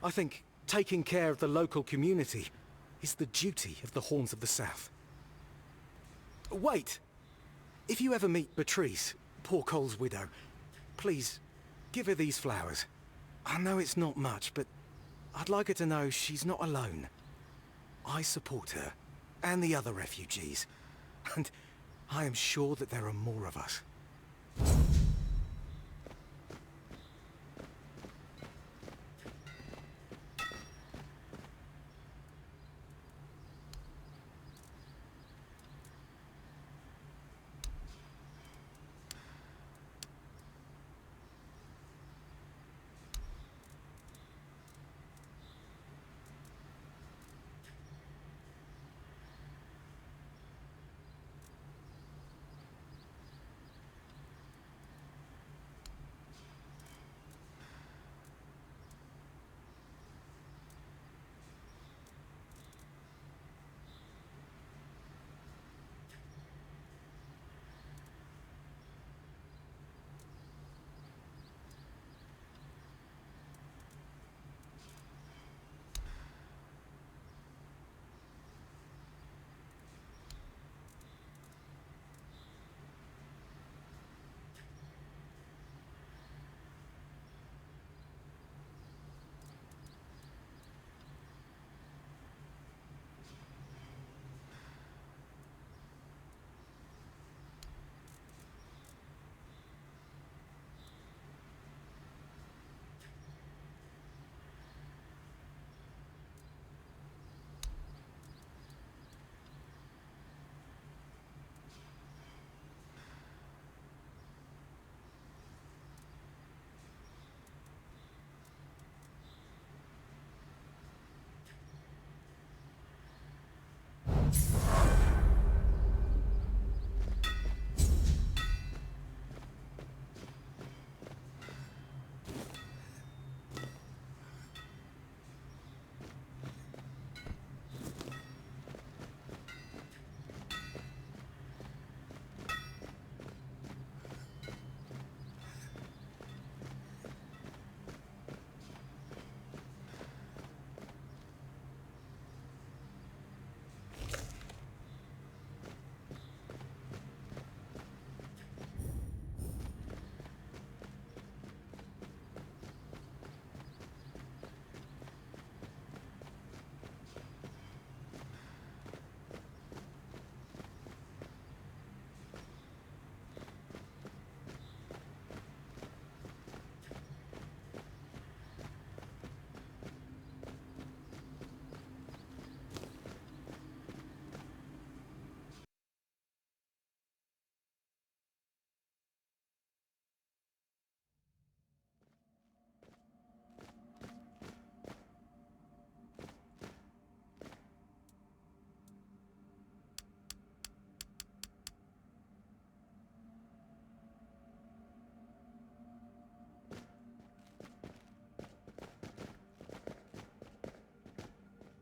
I think taking care of the local community is the duty of the Horns of the South. Wait! If you ever meet Beatrice, poor Cole's widow, please, give her these flowers. I know it's not much, but I'd like her to know she's not alone. I support her, and the other refugees, and I am sure that there are more of us.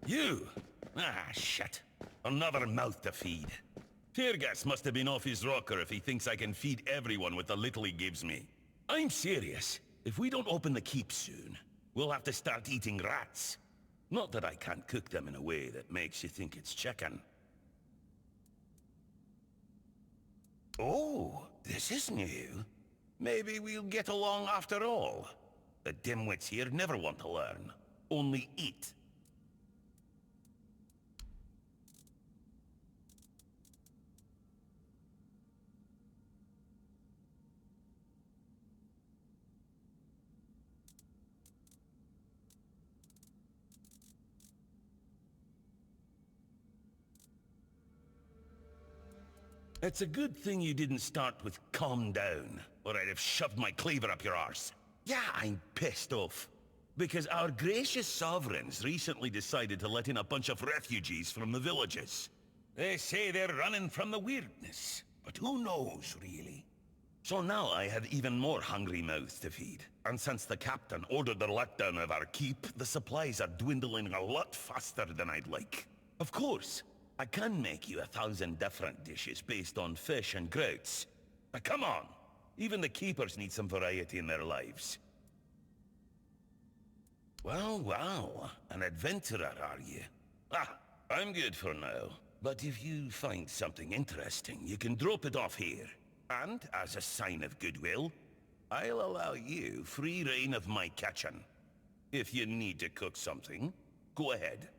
You? Ah, shit. Another mouth to feed. Fergus must have been off his rocker if he thinks I can feed everyone with the little he gives me. I'm serious. If we don't open the keep soon, we'll have to start eating rats. Not that I can't cook them in a way that makes you think it's chicken. Oh, this is new. Maybe we'll get along after all. The dimwits here never want to learn. Only eat. It's a good thing you didn't start with calm down, or I'd have shoved my cleaver up your arse. Yeah, I'm pissed off. Because our gracious sovereigns recently decided to let in a bunch of refugees from the villages. They say they're running from the weirdness, but who knows, really? So now I have even more hungry mouths to feed. And since the captain ordered the letdown of our keep, the supplies are dwindling a lot faster than I'd like. Of course, I can make you 1,000 different dishes based on fish and grouts. But come on, even the keepers need some variety in their lives. Well, wow, an adventurer, are you? Ah, I'm good for now. But if you find something interesting, you can drop it off here. And, as a sign of goodwill, I'll allow you free reign of my kitchen. If you need to cook something, go ahead.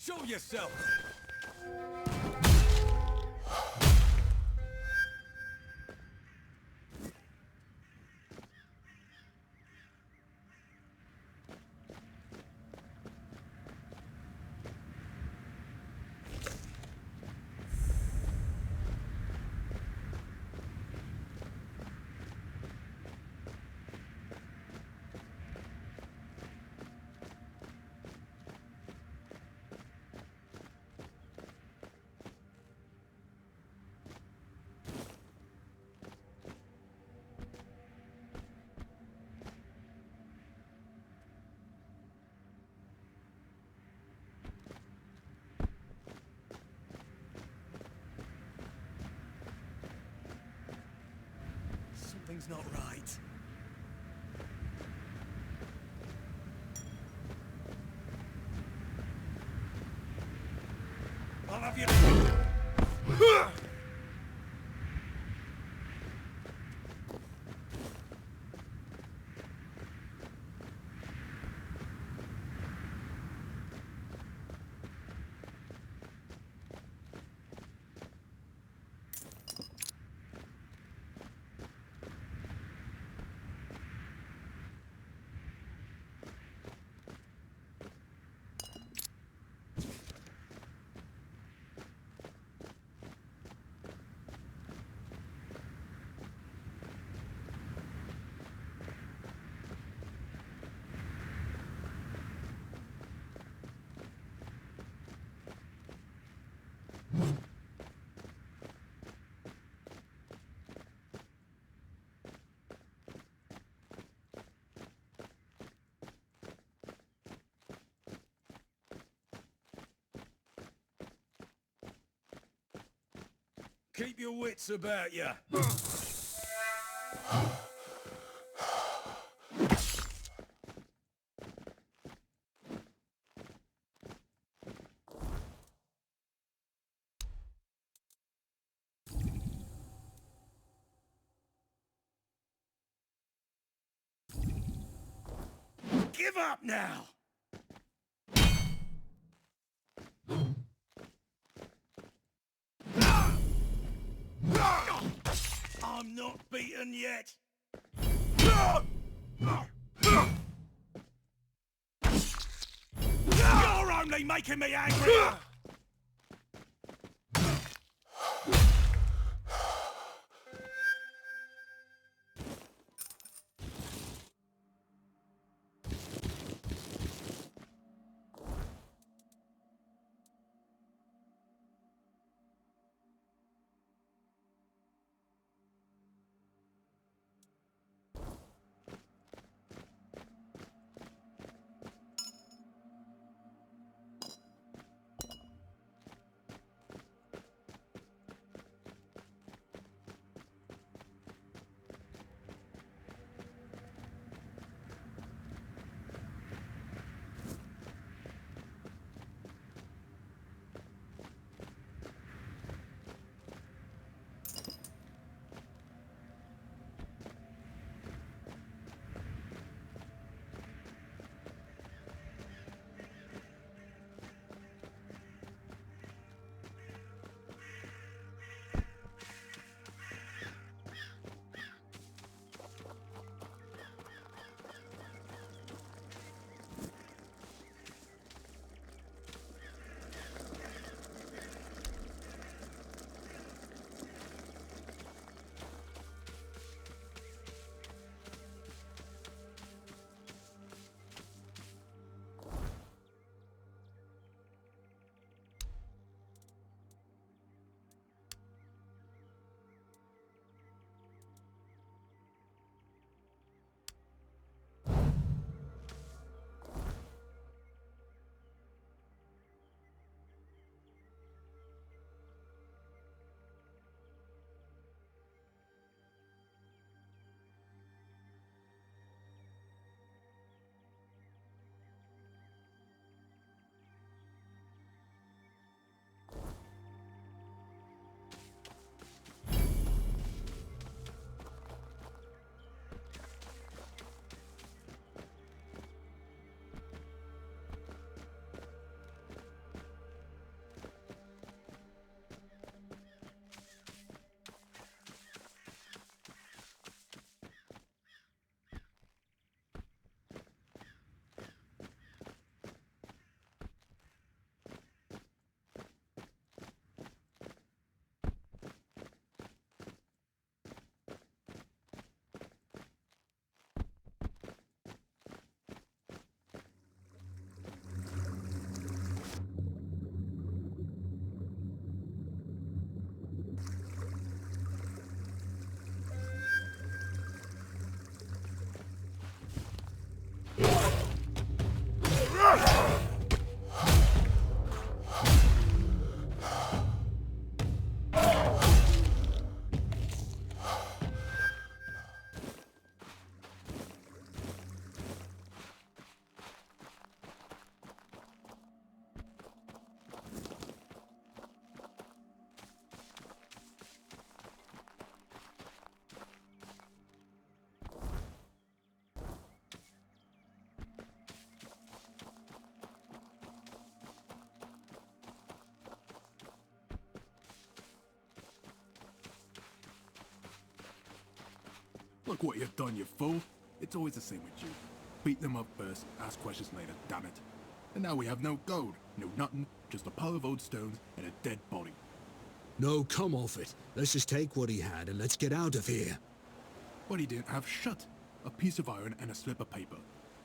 Show yourself! Something's not right. I'll have you... Keep your wits about you. Give up now! I'm not beaten yet! You're only making me angrier! Look what you've done, you fool. It's always the same with you. Beat them up first, ask questions later, damn it. And now we have no gold, no nothing, just a pile of old stones and a dead body. No, come off it. Let's just take what he had and let's get out of here. What he didn't have shut. A piece of iron and a slip of paper.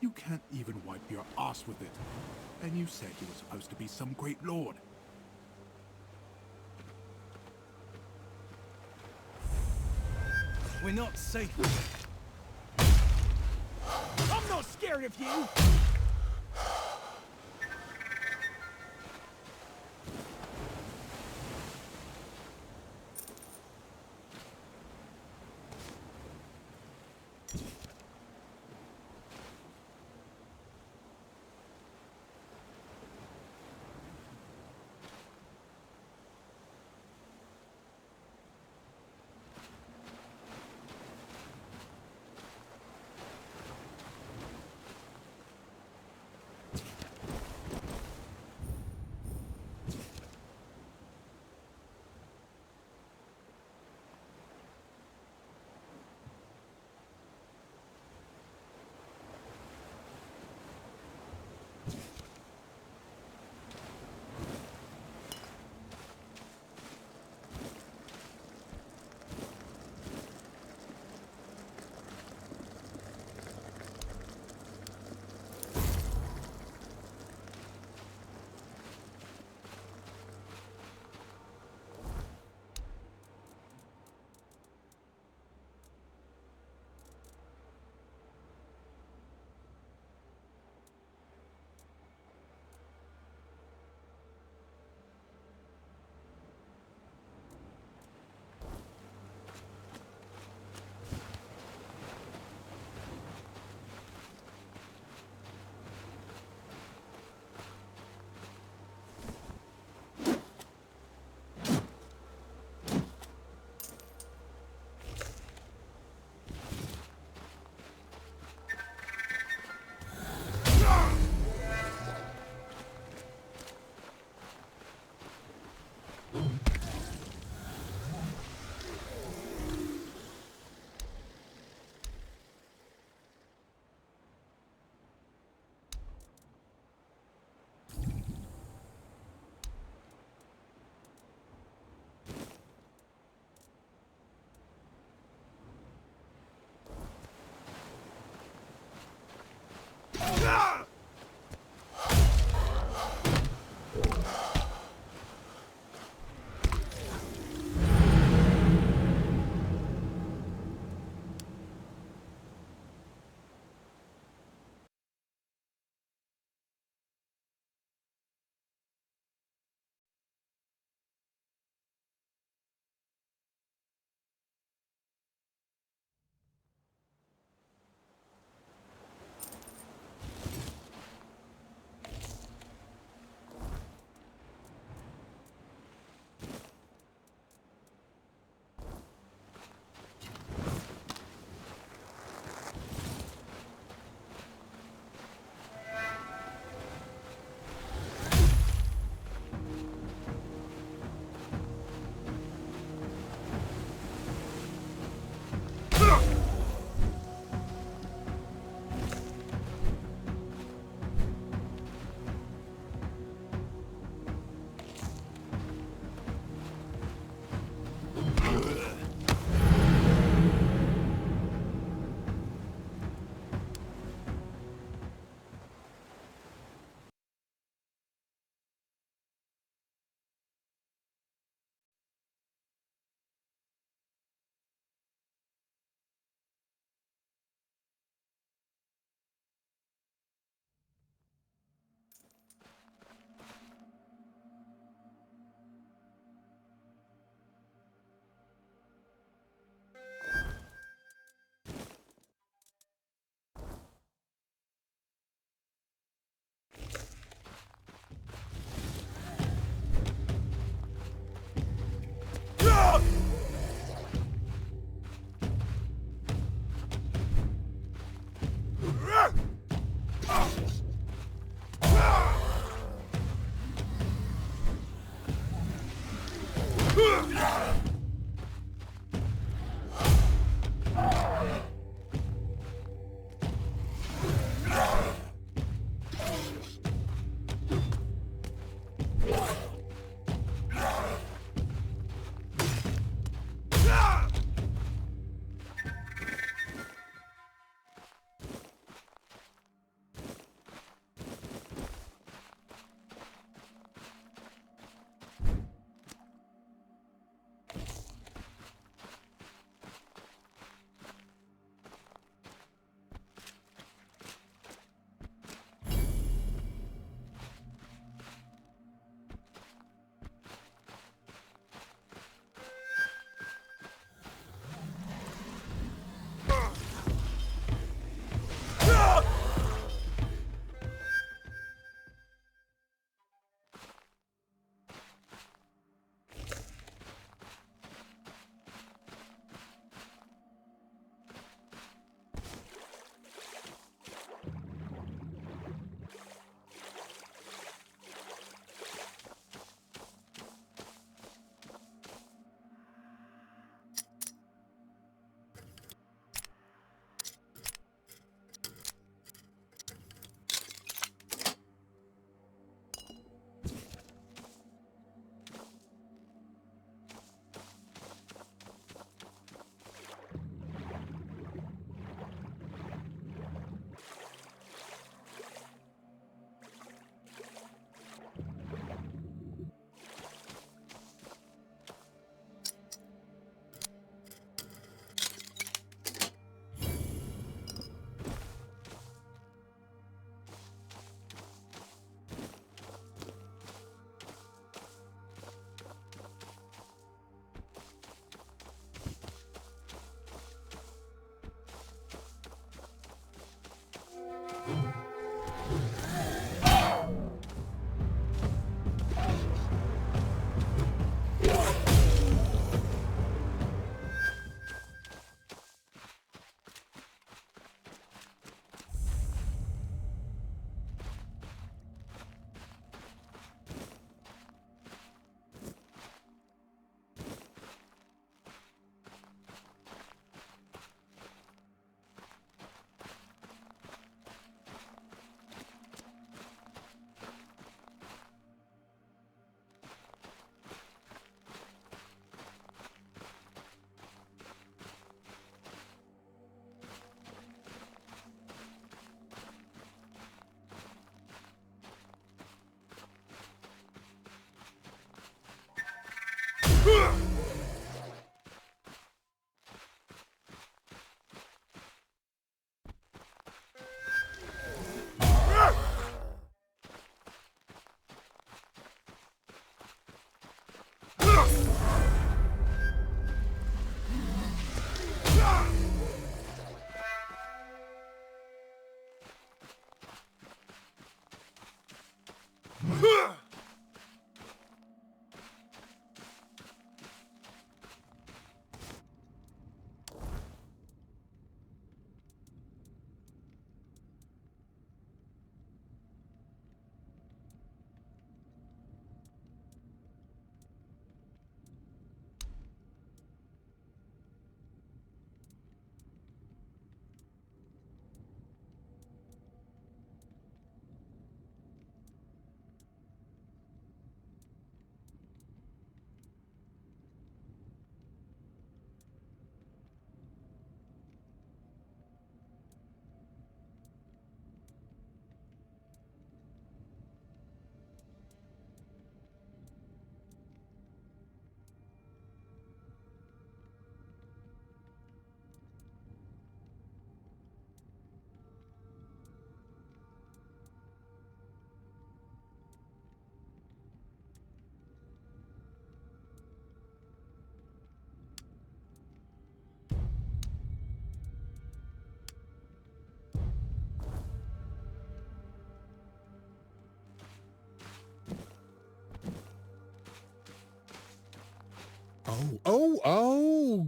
You can't even wipe your ass with it. And you said you were supposed to be some great lord. We're not safe. I'm not scared of you!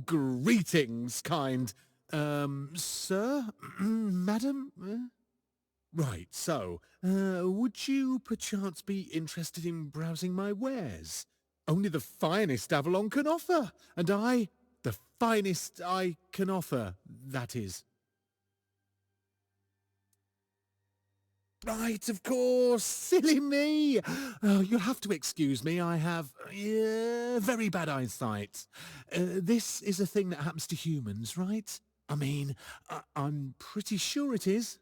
Greetings, kind, sir? Madam? Right, so, would you perchance be interested in browsing my wares? only the finest Avalon can offer, and I, the finest I can offer, that is. Right, of course, silly me. Oh, you'll have to excuse me, I have very bad eyesight. This is a thing that happens to humans, right? I mean, I'm pretty sure it is.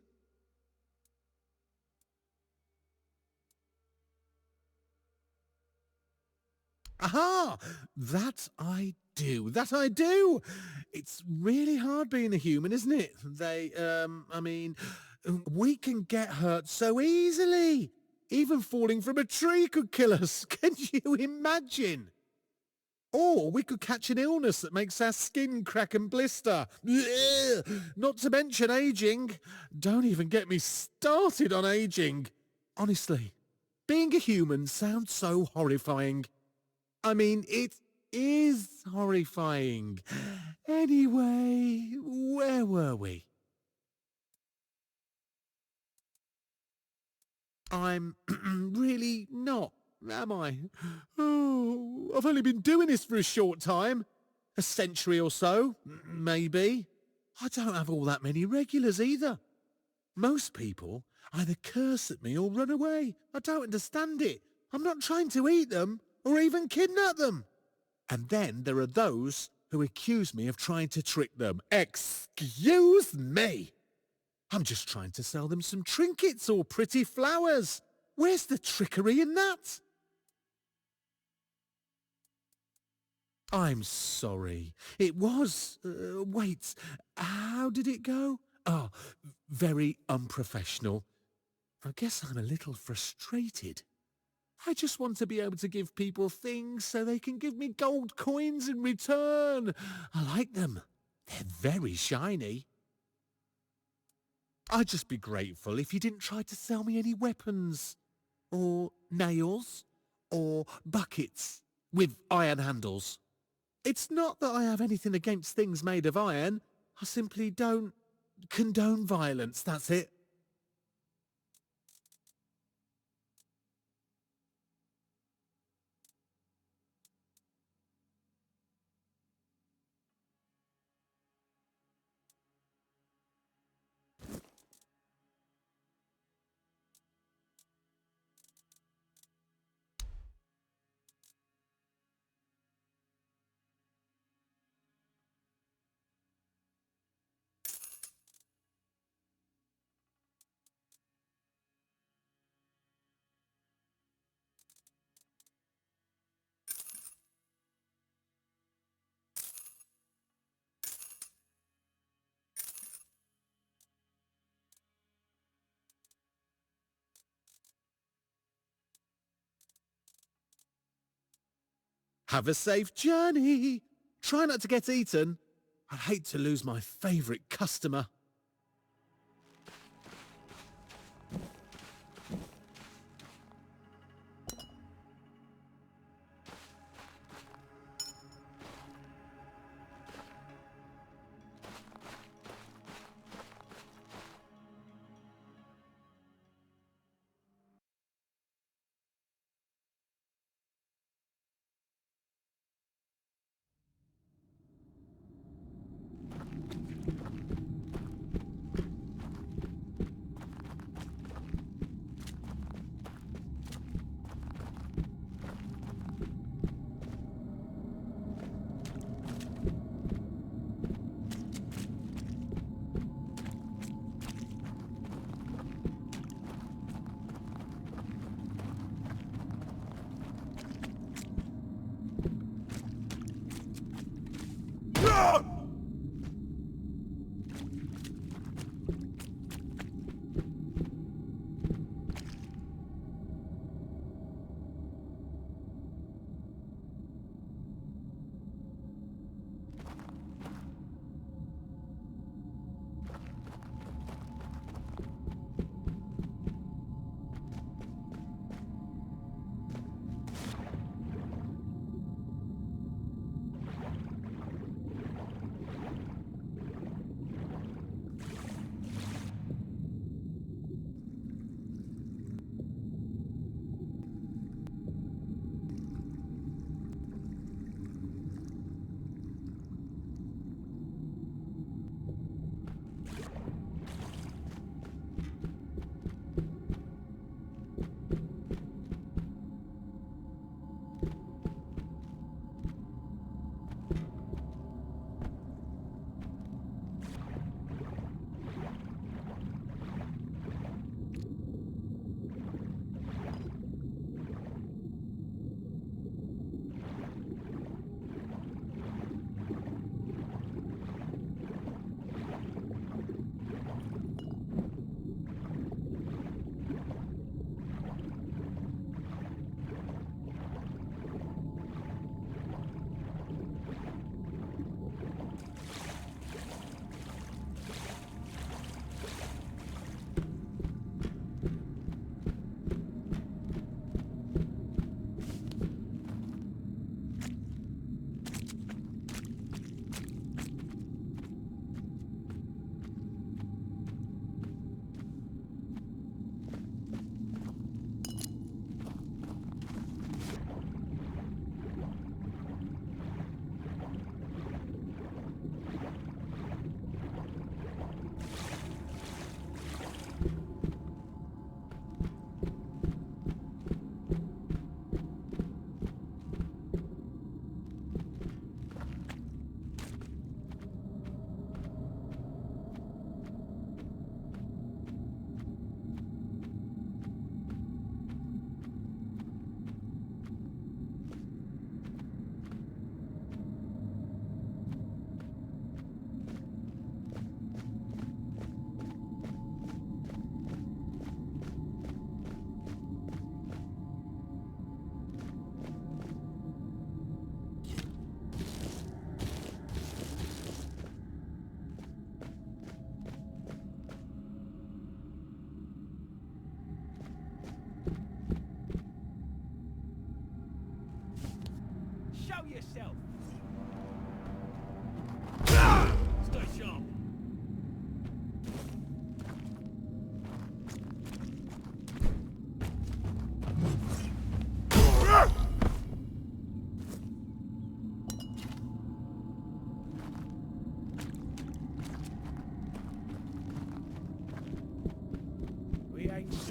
Aha! That I do. It's really hard being a human, isn't it? We can get hurt so easily. Even falling from a tree could kill us. Can you imagine? Or we could catch an illness that makes our skin crack and blister. Blech! Not to mention aging. Don't even get me started on aging. Honestly, being a human sounds so horrifying. I mean, it is horrifying. Anyway, where were we? I'm really not, am I? Oh, I've only been doing this for a short time. A century or so, maybe. I don't have all that many regulars either. Most people either curse at me or run away. I don't understand it. I'm not trying to eat them or even kidnap them. And then there are those who accuse me of trying to trick them. Excuse me! I'm just trying to sell them some trinkets or pretty flowers. Where's the trickery in that? I'm sorry. It was... wait, how did it go? Oh, very unprofessional. I guess I'm a little frustrated. I just want to be able to give people things so they can give me gold coins in return. I like them. They're very shiny. I'd just be grateful if you didn't try to sell me any weapons, or nails, or buckets with iron handles. It's not that I have anything against things made of iron. I simply don't condone violence, that's it. Have a safe journey. Try not to get eaten. I'd hate to lose my favourite customer.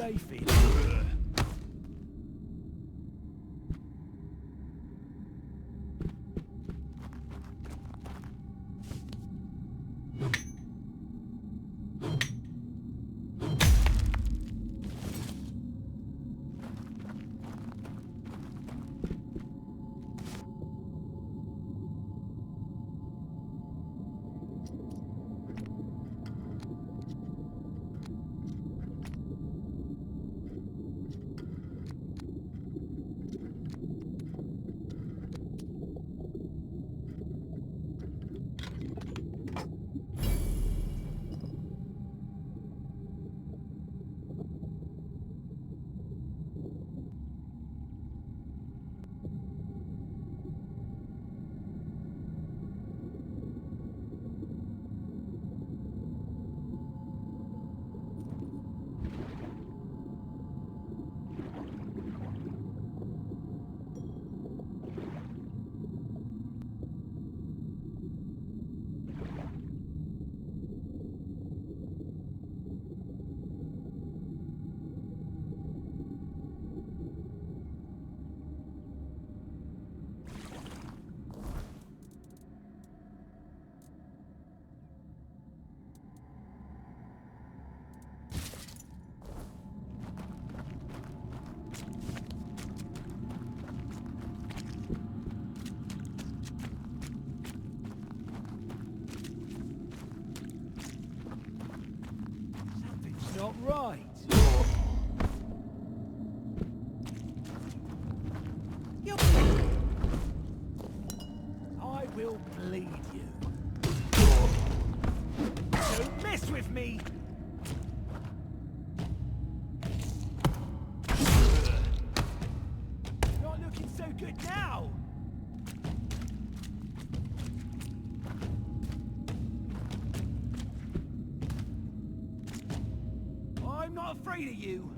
safe in. Not right. I will bleed you. Don't mess with me. Not looking so good now. I'm not afraid of you.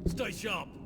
Stay sharp.